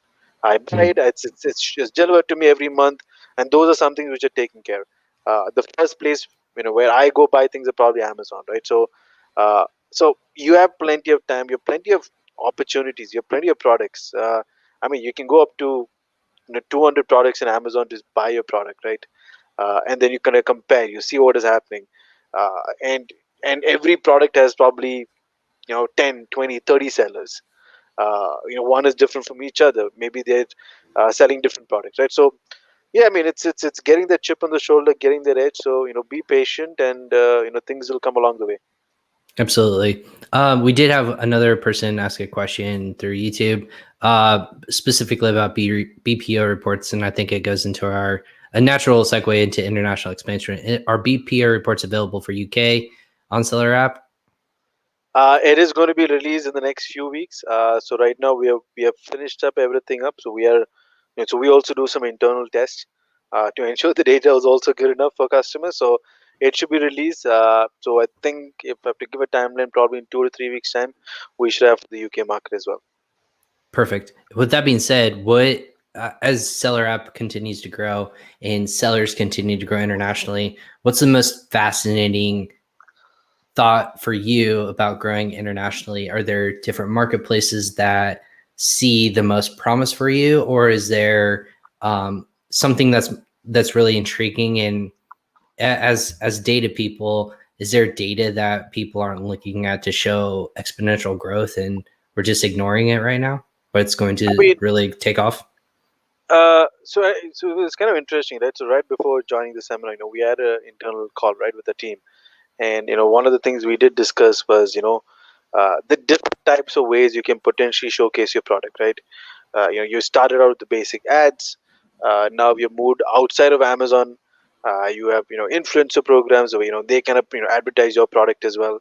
I buy it; it's delivered to me every month, and those are some things which are taken care. The first place, where I go buy things are probably Amazon, right? So you have plenty of time, you have plenty of opportunities, you have plenty of products. I mean, you can go up to 200 products in Amazon to buy your product, right? And then you kind of compare, you see what is happening, and every product has probably 10, 20, 30 sellers. One is different from each other. Maybe they're selling different products, right? So yeah, I mean, it's getting that chip on the shoulder, getting that edge. So be patient, and things will come along the way. Absolutely. We did have another person ask a question through YouTube, specifically about BPO reports, and I think it goes into a natural segue into international expansion. Are BPO reports available for UK on SellerApp? It is going to be released in the next few weeks. So right now we have finished up everything up. So we also do some internal tests to ensure the data is also good enough for customers. So it should be released. So I think if I have to give a timeline, probably in 2 to 3 weeks time, we should have the UK market as well. Perfect. With that being said, what as SellerApp continues to grow and sellers continue to grow internationally, what's the most fascinating thought for you about growing internationally? Are there different marketplaces that see the most promise for you, or is there something that's really intriguing? And as data people, is there data that people aren't looking at to show exponential growth, and we're just ignoring it right now, but it's going I to mean, really take off? so it's kind of interesting, right? So right before joining the seminar, we had an internal call, right, with the team, and one of the things we did discuss was the different types of ways you can potentially showcase your product, right? You started out with the basic ads. Now you've moved outside of Amazon. You have influencer programs where they kind of advertise your product as well.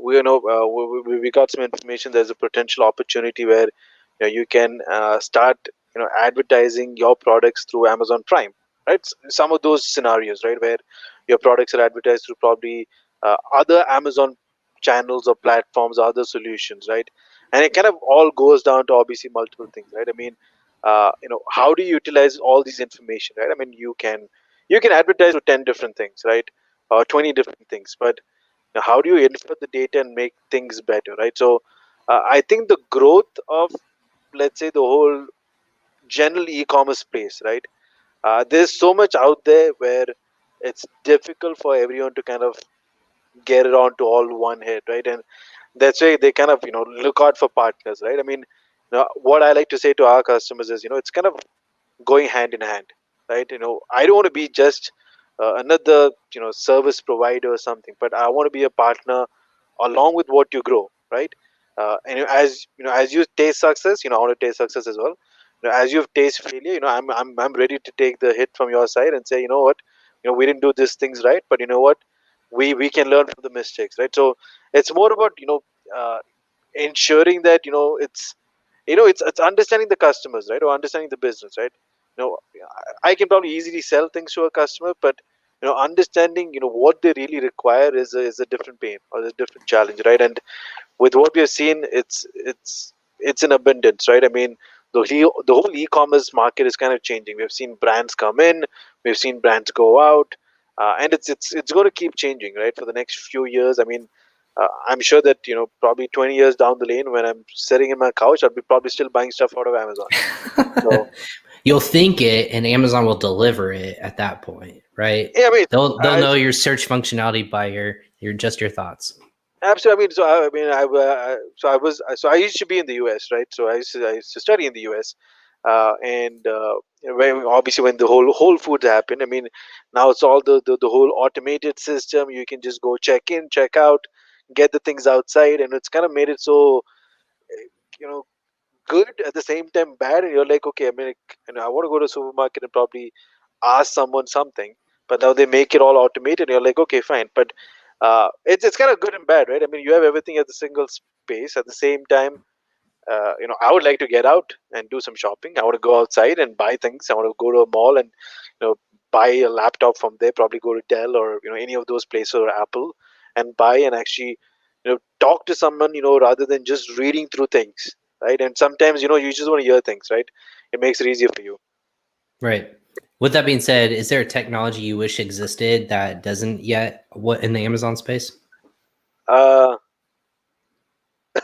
We got some information. There's a potential opportunity where you can start advertising your products through Amazon Prime, right? Some of those scenarios, right, where your products are advertised through probably other Amazon channels or platforms or other solutions, right? And it kind of all goes down to obviously multiple things, right? I mean, how do you utilize all these information, right? I mean, you can advertise to 10 different things, right, or 20 different things, but how do you infer the data and make things better, right? So I think the growth of, let's say, the whole general e-commerce space, right? There's so much out there where it's difficult for everyone to kind of get it onto all one head, right? And that's why they kind of look out for partners, right? I mean, what I like to say to our customers is it's kind of going hand in hand, right? I don't want to be just another service provider or something, but I want to be a partner along with what you grow, right? And as you taste success, I want to taste success as well. As you've tasted failure, I'm ready to take the hit from your side and say, what, we didn't do these things right, but you know what, we can learn from the mistakes, right? So it's more about uh, ensuring that it's understanding the customers, right, or understanding the business, right? you know I can probably easily sell things to a customer, but understanding what they really require is a different pain or a different challenge, right? And with what we have seen, it's in abundance, right? I mean, the whole e-commerce market is kind of changing. We've seen brands come in, we've seen brands go out, and it's going to keep changing, right, for the next few years. I mean, I'm sure that probably 20 years down the lane, when I'm sitting in my couch, I'll be probably still buying stuff out of Amazon. So you'll think it, and Amazon will deliver it at that point, right? yeah, I mean, They'll know your search functionality by your just your thoughts. absolutely. So I used to be in the US, right? So I used to study in the US, and obviously when the Whole Foods happened, I mean, now it's all the whole automated system. You can just go check in, check out, get the things outside, and it's kind of made it so you know good at the same time bad. And you're like, okay, I mean, I want to go to a supermarket and probably ask someone something, but now they make it all automated. And you're like, okay, fine, but it's kind of good and bad, right? I mean, you have everything at the single space at the same time. I would like to get out and do some shopping. I want to go outside and buy things. I want to go to a mall and buy a laptop from there. Probably go to Dell or any of those places, or Apple, and buy and actually talk to someone, rather than just reading through things, right? And sometimes you just want to hear things, right? It makes it easier for you. Right. With that being said, is there a technology you wish existed that doesn't yet? What in the Amazon space? Uh,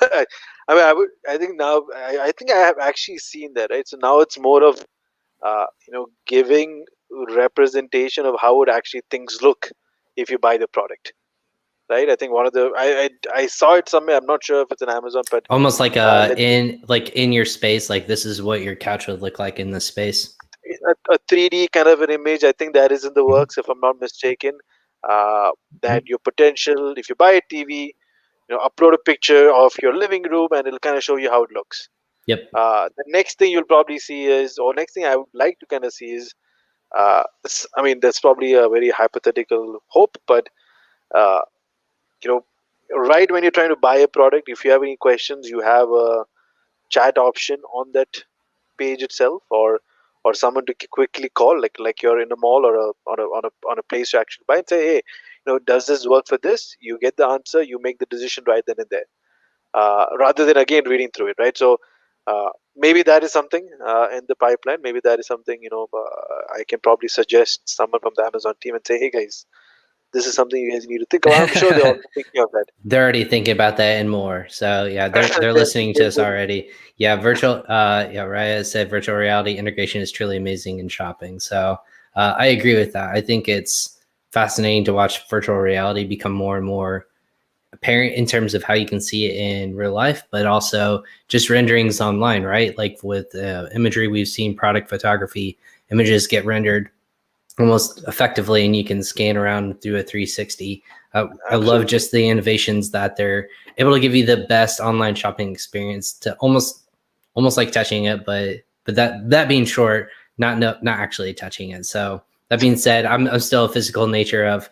I mean, I think now, I think I have actually seen that, right? So now it's more of, giving representation of how would actually things look if you buy the product, right? I think one of the, I saw it somewhere. I'm not sure if it's on Amazon, but Almost like let's in your space, like this is what your couch would look like in this space. a 3D kind of an image. I think that is in the Mhm. works, if I'm not mistaken. Uh, that Mhm. your potential, if you buy a TV, upload a picture of your living room, and it'll kind of show you how it looks. Yep. The next thing you'll probably see is, or next thing I would like to kind of see is, I mean, that's probably a very hypothetical hope, but uh, you know, right when you're trying to buy a product, if you have any questions, you have a chat option on that page itself, or someone to quickly call, like you're in a mall, or on a place to actually buy, and say, hey, does this work for this? You get the answer, you make the decision right then and there, rather than again reading through it, right? So maybe that is something in the pipeline. Maybe that is something, I can probably suggest someone from the Amazon team and say, hey guys, this is something you guys need to think about. I'm sure they're already thinking of that. They're already thinking about that and more. So yeah, they're They're- listening to they're- us already. Yeah, Raya said virtual reality integration is truly amazing in shopping. So I agree with that. I think it's fascinating to watch virtual reality become more and more apparent in terms of how you can see it in real life, but also just renderings online, right? Like with imagery, we've seen product photography images get rendered almost effectively, and you can scan around through a 360. I love Absolutely. just the innovations that they're able to give you the best online shopping experience to almost like touching it, but that being short, not actually touching it. So that being said, I'm still a physical nature of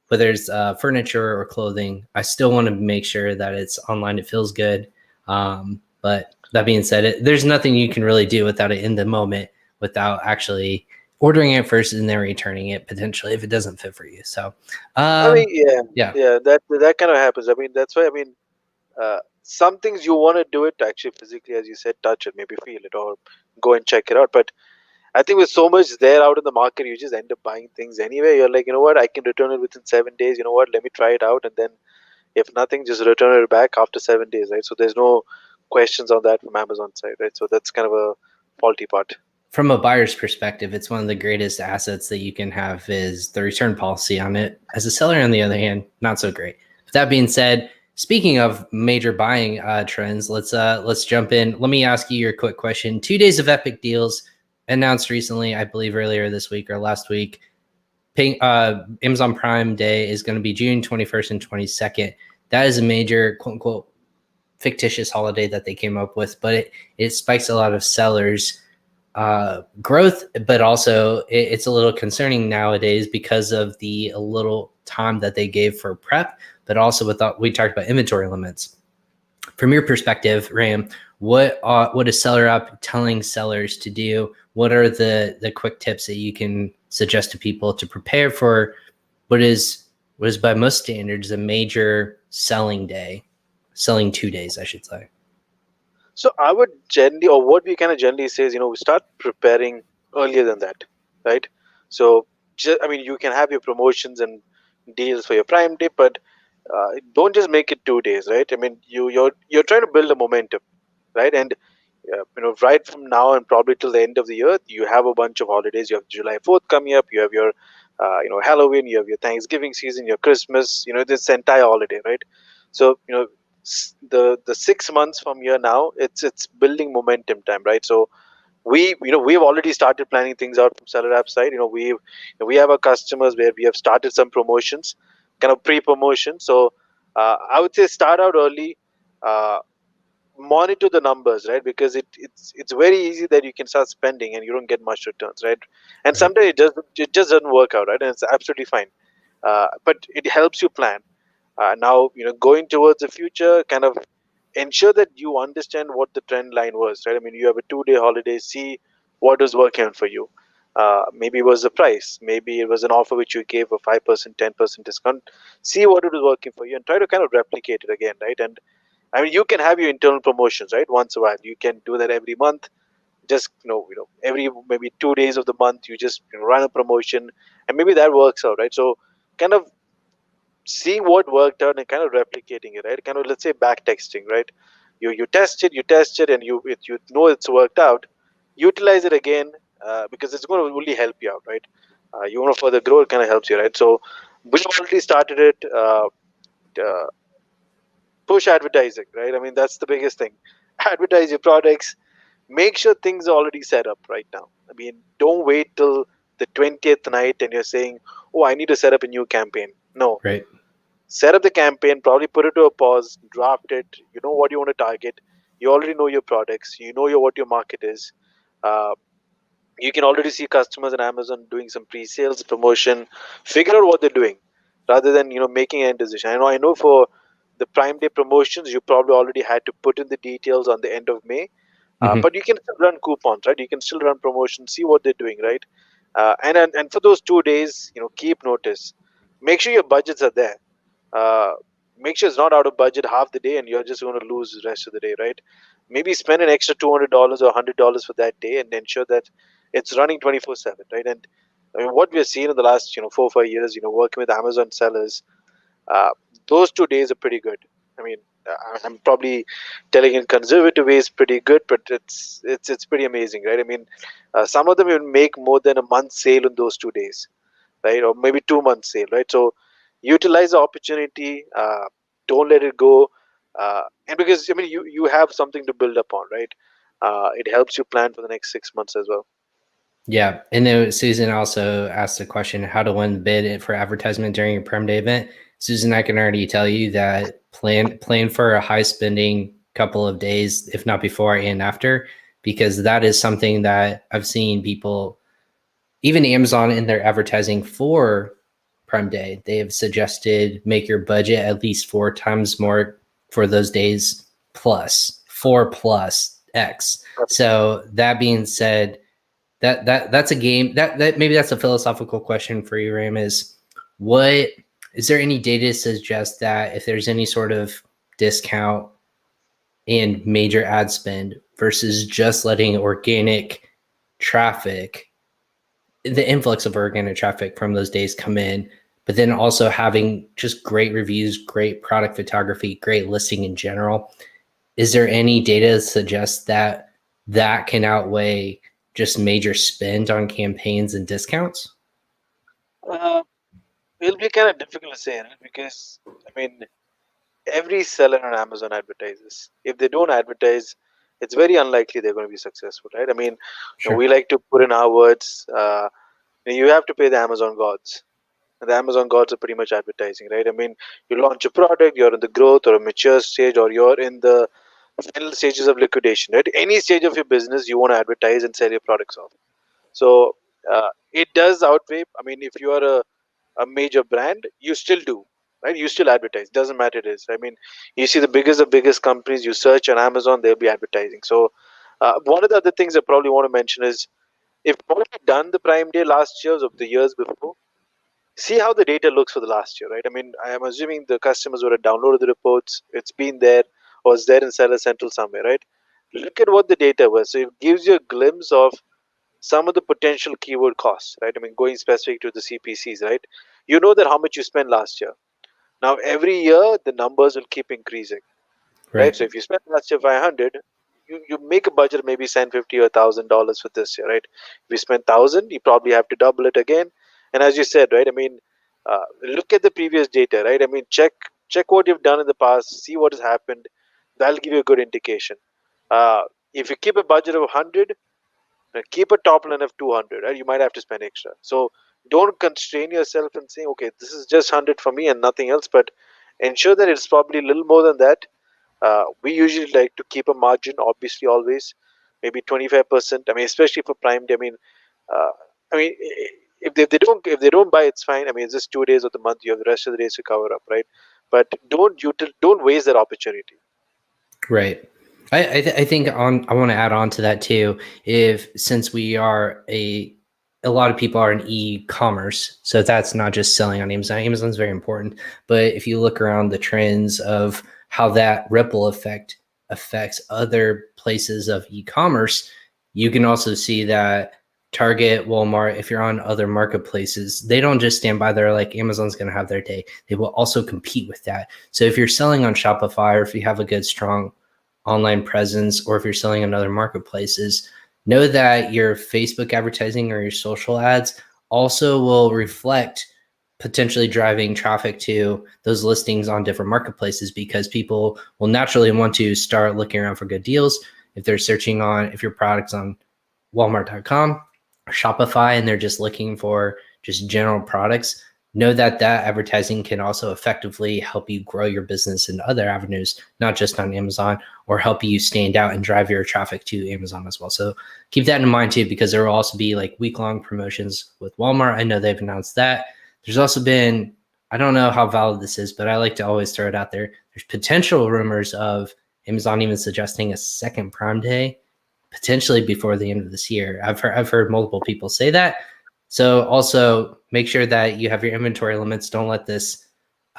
whether it's furniture or clothing. I still want to make sure that it's online. It feels good. But that being said, there's nothing you can really do without it in the moment without actually ordering it first and then returning it potentially if it doesn't fit for you. So, I mean, yeah, yeah, yeah, that kind of happens. I mean, that's why, I mean, some things you want to do it actually physically, as you said, touch it, maybe feel it, or go and check it out. But I think with so much there out in the market, you just end up buying things anyway. You're like, what, I can return it within 7 days. You know what, let me try it out, and then if nothing, just return it back after 7 days, right? So there's no questions on that from Amazon side, right? So that's kind of a faulty part. from a buyer's perspective, it's one of the greatest assets that you can have is the return policy on it. As a seller, on the other hand, not so great. With that being said, speaking of major buying trends, let's jump in. Let me ask you your quick question. 2 days of epic deals announced recently, I believe earlier this week or last week. Amazon Prime Day is going to be June 21st and 22nd. That is a major quote unquote fictitious holiday that they came up with, but it spikes a lot of sellers growth, but also it's a little concerning nowadays because of the little time that they gave for prep, but also we talked about inventory limits. From your perspective, Ram, what is SellerApp telling sellers to do? What are the quick tips that you can suggest to people to prepare for what is by most standards a major selling day, selling 2 days, I should say? So I would generally, or what we kind of generally say is, we start preparing earlier than that, right? So, I mean, you can have your promotions and deals for your Prime Day, but don't just make it 2 days, right? I mean, you're trying to build a momentum, right? And right from now and probably till the end of the year, you have a bunch of holidays. You have July 4th coming up. You have your, Halloween. You have your Thanksgiving season, your Christmas. This entire holiday, right? So the 6 months from here now, it's building momentum time, right? So we've already started planning things out from SellerApp side. We have our customers where we have started some promotions, kind of pre-promotion. So I would say start out early. Uh, Monitor the numbers, right? Because it's very easy that you can start spending and you don't get much returns, right? And Right. sometimes it just doesn't work out, right? And it's absolutely fine. But it helps you plan. Now, going towards the future, kind of ensure that you understand what the trend line was, right? I mean, you have a 2 day holiday, see what was working for you. Maybe it was the price, maybe it was an offer which you gave a 5%, 10% discount. See what it was working for you and try to kind of replicate it again, right? And I mean, you can have your internal promotions, right? Once a while, you can do that every month. Just every maybe 2 days of the month, you just run a promotion, and maybe that works out, right? So, kind of seeing what worked out and kind of replicating it, right? Kind of, let's say, back texting, right? You test it, and you know it's worked out. Utilize it again, because it's going to only help you out, right? You want to further grow, it kind of helps you, right? So we've already started it. Uh, Push advertising, right? I mean, that's the biggest thing. Advertise your products. Make sure things are already set up right now. I mean, don't wait till the 20th night and you're saying, oh, I need to set up a new campaign. No, Right. set up the campaign, probably put it to a pause, draft it. You know what you want to target. You already know your products. You know what your market is. Uh, you can already see customers on Amazon doing some pre-sales promotion. Figure out what they're doing rather than making a decision. I know for the Prime Day promotions, you probably already had to put in the details on the end of May, Hmm. but you can still run coupons, right? You can still run promotions, see what they're doing, right? And for those 2 days, keep notice. Make sure your budgets are there. uh, Make sure it's not out of budget half the day and you're just going to lose the rest of the day, right? Maybe spend an extra $200 or $100 for that day and ensure that it's running 24/7, right? And I mean, what we've seen in the last 4 or 5 years, working with Amazon sellers, uh, those 2 days are pretty good. I mean, I'm probably telling in conservative ways pretty good, but it's pretty amazing, right? I mean, some of them even make more than a month's sale in those 2 days, right? Or maybe 2 months sale, right? So utilize the opportunity. Don't let it go. And because I mean, you have something to build upon, right? It helps you plan for the next 6 months as well. Yeah. And then Susan also asked the question, how to win bid for advertisement during a Prime Day event. Susan, I can already tell you that plan for a high spending couple of days, if not before and after, because that is something that I've seen people, even Amazon in their advertising for Prime Day, they have suggested make your budget at least 4 times more for those days plus 4 plus X. So that being said, that's a game that maybe that's a philosophical question for you, Ram. What is there any data to suggest that if there's any sort of discount and major ad spend versus just letting organic traffic, the influx of organic traffic from those days come in, but then also having just great reviews, great product photography, great listing in general? Is there any data that suggests that that can outweigh just major spend on campaigns and discounts? Uh, it'll be kind of difficult to say, right? Because I mean, every seller on Amazon advertises. If they don't advertise, it's very unlikely they're going to be successful, right? I mean, we Sure. like to put in our words. You have to pay the Amazon gods. And the Amazon gods are pretty much advertising, right? I mean, you launch a product, you're in the growth or a mature stage, or you're in the final stages of liquidation, right? Any stage of your business, you want to advertise and sell your products off. So it does outweigh. I mean, if you are a major brand, you still do, right? You still advertise. Doesn't matter it is. I mean, you see the biggest companies. You search on Amazon, they'll be advertising. So one of the other things I probably want to mention is if you've already done the Prime Day last years or the years before, see how the data looks for the last year, right? I mean, I am assuming the customers would have downloaded the reports. It's been there or it's there in Seller Central somewhere, right? Look at what the data was. So it gives you a glimpse of some of the potential keyword costs, right? I mean, going specific to the CPCs, right? You know that how much you spent last year. Now every year the numbers will keep increasing, right? So Right. if you spend last year 500, you make a budget maybe $750 or $1,000 for this year, right? If you spend 1,000, you probably have to double it again. And as you said, right? I mean, look at the previous data, right? I mean, check what you've done in the past, see what has happened. That'll give you a good indication. Uh, if you keep a budget of 100, keep a top line of 200, right? You might have to spend extra. So don't constrain yourself and say, okay, this is just 100 for me and nothing else, but ensure that it's probably a little more than that. We usually like to keep a margin, obviously, always maybe 25%. I mean, especially for Prime Day. Uh, I mean, if they don't buy, it's fine. I mean, it's just 2 days of the month. You have the rest of the days to cover up, right? But don't waste that opportunity. Right. I think I want to add on to that too. If since we are a lot of people are in e-commerce, so that's not just selling on Amazon. Amazon's very important, but if you look around the trends of how that ripple effect affects other places of e-commerce, you can also see that Target, Walmart, if you're on other marketplaces, they don't just stand by there like Amazon's going to have their day. They will also compete with that. So if you're selling on Shopify or if you have a good, strong online presence, or if you're selling on other marketplaces, know that your Facebook advertising or your social ads also will reflect potentially driving traffic to those listings on different marketplaces, because people will naturally want to start looking around for good deals. If they're searching on, if your product's on walmart.com or Shopify and they're just looking for just general products, know that that advertising can also effectively help you grow your business in other avenues, not just on Amazon, or help you stand out and drive your traffic to Amazon as well. So keep that in mind too, because there will also be like week-long promotions with Walmart. I know they've announced that. There's also been, I don't know how valid this is, but I like to always throw it out there. There's potential rumors of Amazon even suggesting a second Prime Day potentially before the end of this year. I've heard multiple people say that. So also make sure that you have your inventory limits. Don't let this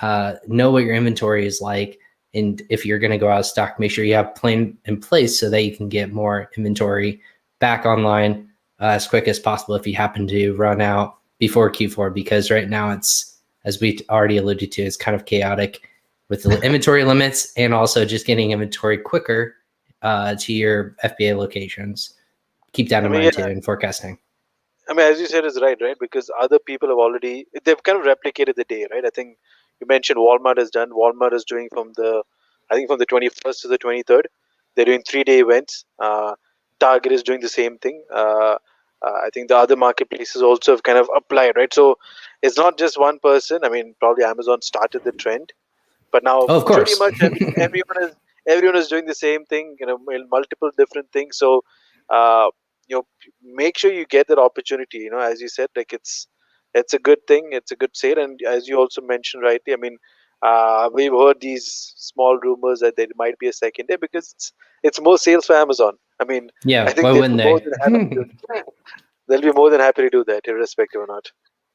know what your inventory is like. And if you're going to go out of stock, make sure you have a plan in place so that you can get more inventory back online as quick as possible if you happen to run out before Q4, because right now it's, as we already alluded to, it's kind of chaotic with the inventory limits and also just getting inventory quicker to your FBA locations. Keep that I in mean, mind yeah, too in forecasting. I mean, as you said, is right? Because other people have already they've kind of replicated the day, right? I think you mentioned Walmart has done. Walmart is doing I think from the 21st to the 23rd. They're doing 3-day events. Target is doing the same thing. I think the other marketplaces also have kind of applied, right? So it's not just one person. I mean, probably Amazon started the trend, but now Oh, of pretty course. much everyone is doing the same thing, in multiple different things. So uh, make sure you get that opportunity, as you said, like it's a good thing, it's a good sale. And as you also mentioned rightly, I mean, we've heard these small rumors that there might be a second day because it's more sales for Amazon. I mean, I Yeah, why think they'll wouldn't be more they? than happy to they'll be more than happy to do that, irrespective or not.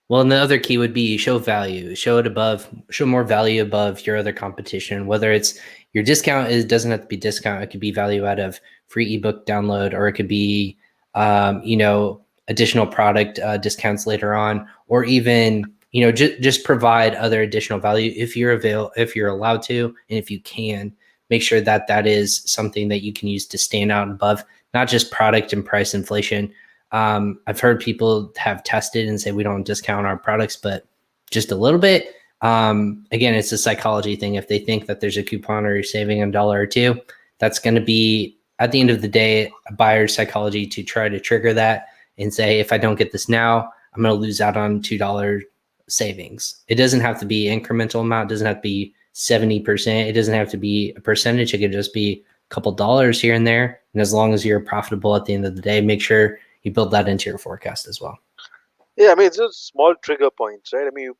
Well, another key would be show value, show it above, show more value above your other competition. Whether it's your discount, it doesn't have to be discount. It could be value out of free ebook download, or it could be, additional product discounts later on, or even just provide other additional value if you're allowed to, and if you can, make sure that that is something that you can use to stand out above not just product and price inflation. I've heard people have tested and say we don't discount our products, but just a little bit. Again, it's a psychology thing. If they think that there's a coupon or you're saving a dollar or two, that's going to be, at the end of the day, a buyer's psychology to try to trigger that and say, if I don't get this now, I'm going to lose out on $2 savings. It doesn't have to be incremental amount. It doesn't have to be 70%. It doesn't have to be a percentage. It could just be a couple dollars here and there. And as long as you're profitable at the end of the day, make sure you build that into your forecast as well. Yeah, I mean, it's just small trigger points, right? I mean,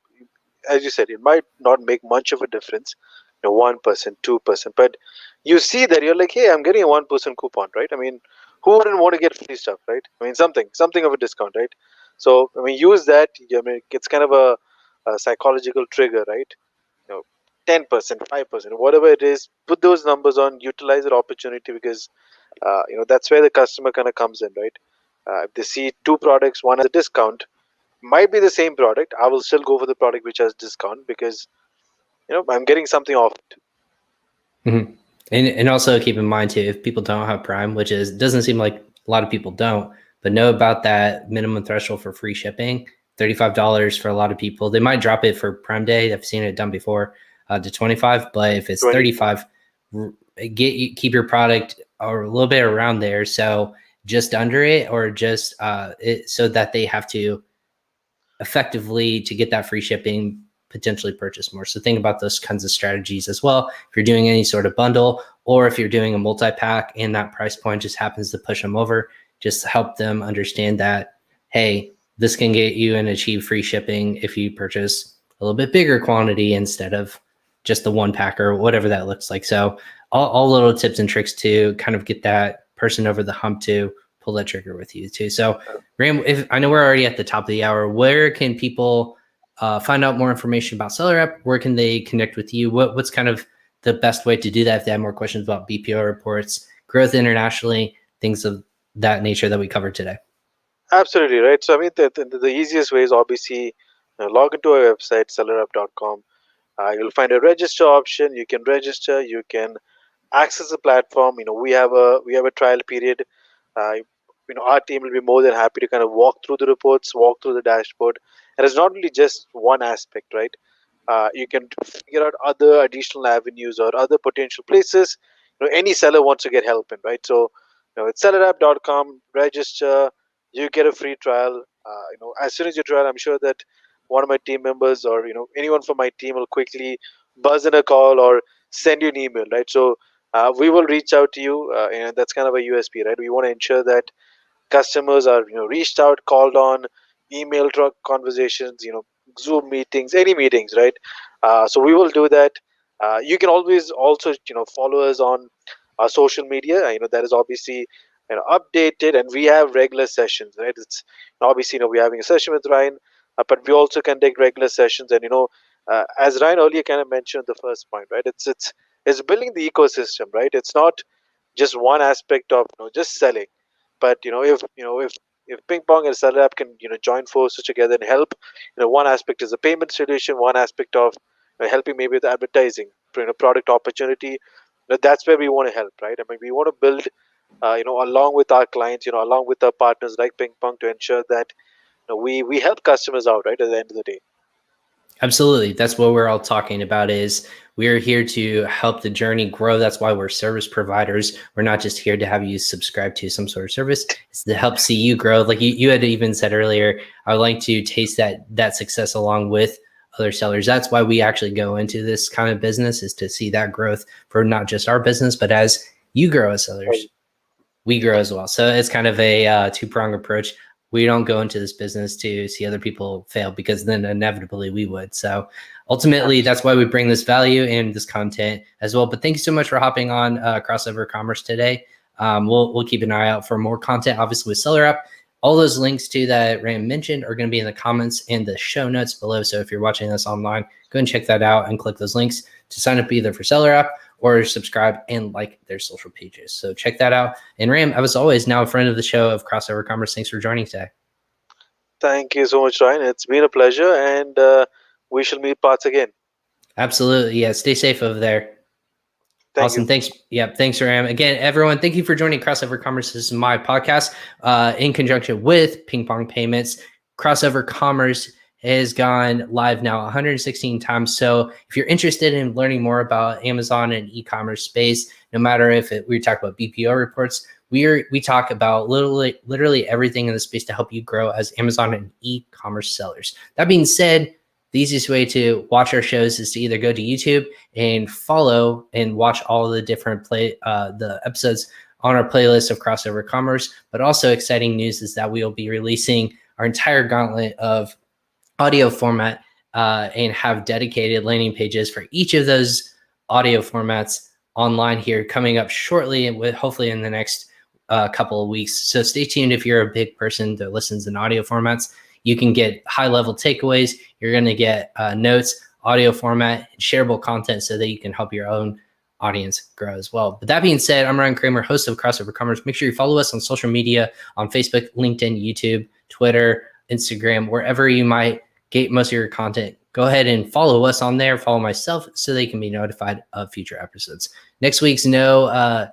as you said, it might not make much of a difference, 1%, 2%, but you see that you're like, hey, I'm getting a 1% coupon, right? I mean, who wouldn't want to get free stuff, right? I mean, something of a discount, right? So, I mean, use that. I mean, it's kind of a psychological trigger, right? 10%, 5%, whatever it is, put those numbers on, utilize that opportunity because, that's where the customer kind of comes in, right? If they see two products, one has a discount, might be the same product, I will still go for the product which has discount because I'm getting something off it. Mm-hmm. And also keep in mind too, if people don't have Prime, which doesn't seem like a lot of people don't, but know about that minimum threshold for free shipping, $35 for a lot of people. They might drop it for Prime Day. I've seen it done before to 25, but if it's 35, keep your product or a little bit around there. So just under it, or just so that they have to effectively, to get that free shipping, potentially purchase more. So think about those kinds of strategies as well. If you're doing any sort of bundle, or if you're doing a multi-pack and that price point just happens to push them over, just help them understand that, hey, this can get you and achieve free shipping if you purchase a little bit bigger quantity instead of just the one pack or whatever that looks like. So all little tips and tricks to kind of get that person over the hump to pull that trigger with you too. So Ram, if I know we're already at the top of the hour, where can people find out more information about SellerApp? Where can they connect with you? What's kind of the best way to do that if they have more questions about BPO reports, growth internationally, things of that nature that we covered today? Absolutely right. So I mean, the easiest way is obviously log into our website sellerapp.com. You'll find a register option. You can register. You can access the platform. We have a trial period. uh, our team will be more than happy to kind of walk through the reports, walk through the dashboard. And it's not really just one aspect, right? You can figure out other additional avenues or other potential places any seller wants to get help in, right? So it's sellerapp.com. Register. You get a free trial. As soon as you trial, I'm sure that one of my team members or anyone from my team will quickly buzz in a call or send you an email, right? So we will reach out to you, and that's kind of a USP, right? We want to ensure that customers are reached out, called on, email conversations, Zoom meetings, any meetings, right? So we will do that. You can always also follow us on our social media. That is obviously updated, and we have regular sessions, right? It's obviously we're having a session with Ryan, but we also conduct regular sessions. And as Ryan earlier kind of mentioned, the first point, right? It's building the ecosystem, right? It's not just one aspect of just selling, but if ping pong and SellerApp can join forces together and help, one aspect is a payment solution, one aspect of helping maybe with advertising, product opportunity. That's where we want to help, right? I mean, we want to build along with our clients, along with our partners like ping pong, to ensure that we help customers out, right, at the end of the day. Absolutely. That's what we're all talking about, is we're here to help the journey grow. That's why we're service providers. We're not just here to have you subscribe to some sort of service. It's to help see you grow. Like you had even said earlier, I would like to taste that success along with other sellers. That's why we actually go into this kind of business, is to see that growth for not just our business, but as you grow as sellers, we grow as well. So it's kind of a two-pronged approach. We don't go into this business to see other people fail, because then inevitably we would. So ultimately, that's why we bring this value and this content as well. But thank you so much for hopping on Crossover Commerce today. We'll keep an eye out for more content, obviously, with SellerApp. All those links to that Ram mentioned are going to be in the comments and the show notes below. So if you're watching this online, go and check that out and click those links to sign up either for SellerApp or subscribe and like their social pages. So check that out. And Ram, as always, now a friend of the show of Crossover Commerce, thanks for joining today. Thank you so much, Ryan. It's been a pleasure, and we shall meet parts again. Absolutely. Yeah. Stay safe over there. Awesome. Thanks. Yeah. Thanks, Ram. Again, everyone, thank you for joining Crossover Commerce. This is my podcast in conjunction with PingPong Payments. Crossover Commerce has gone live now 116 times. So if you're interested in learning more about Amazon and e-commerce space, no matter if we talk about BPO reports, we talk about literally everything in the space to help you grow as Amazon and e-commerce sellers. That being said, the easiest way to watch our shows is to either go to YouTube and follow and watch all the different the episodes on our playlist of Crossover Commerce. But also exciting news is that we will be releasing our entire gauntlet of audio format and have dedicated landing pages for each of those audio formats online here coming up shortly, and hopefully in the next couple of weeks. So stay tuned if you're a big person that listens in audio formats. You can get high-level takeaways. You're going to get notes, audio format, and shareable content so that you can help your own audience grow as well. But that being said, I'm Ryan Cramer, host of Crossover Commerce. Make sure you follow us on social media, on Facebook, LinkedIn, YouTube, Twitter, Instagram, wherever you might get most of your content go ahead and follow us on there, follow myself so they can be notified of future episodes. Next week's no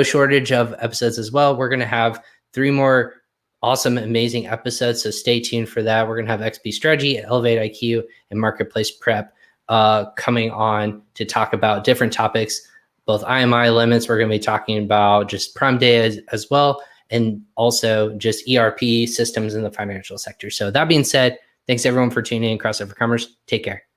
shortage of episodes as well. We're going to have 3 more awesome, amazing episodes. So stay tuned for that. We're going to have XP Strategy, Elevate IQ, and Marketplace Prep coming on to talk about different topics, both IMI limits. We're going to be talking about just Prime Day as well, and also just ERP systems in the financial sector. So that being said, thanks everyone for tuning in. Crossover Commerce. Take care.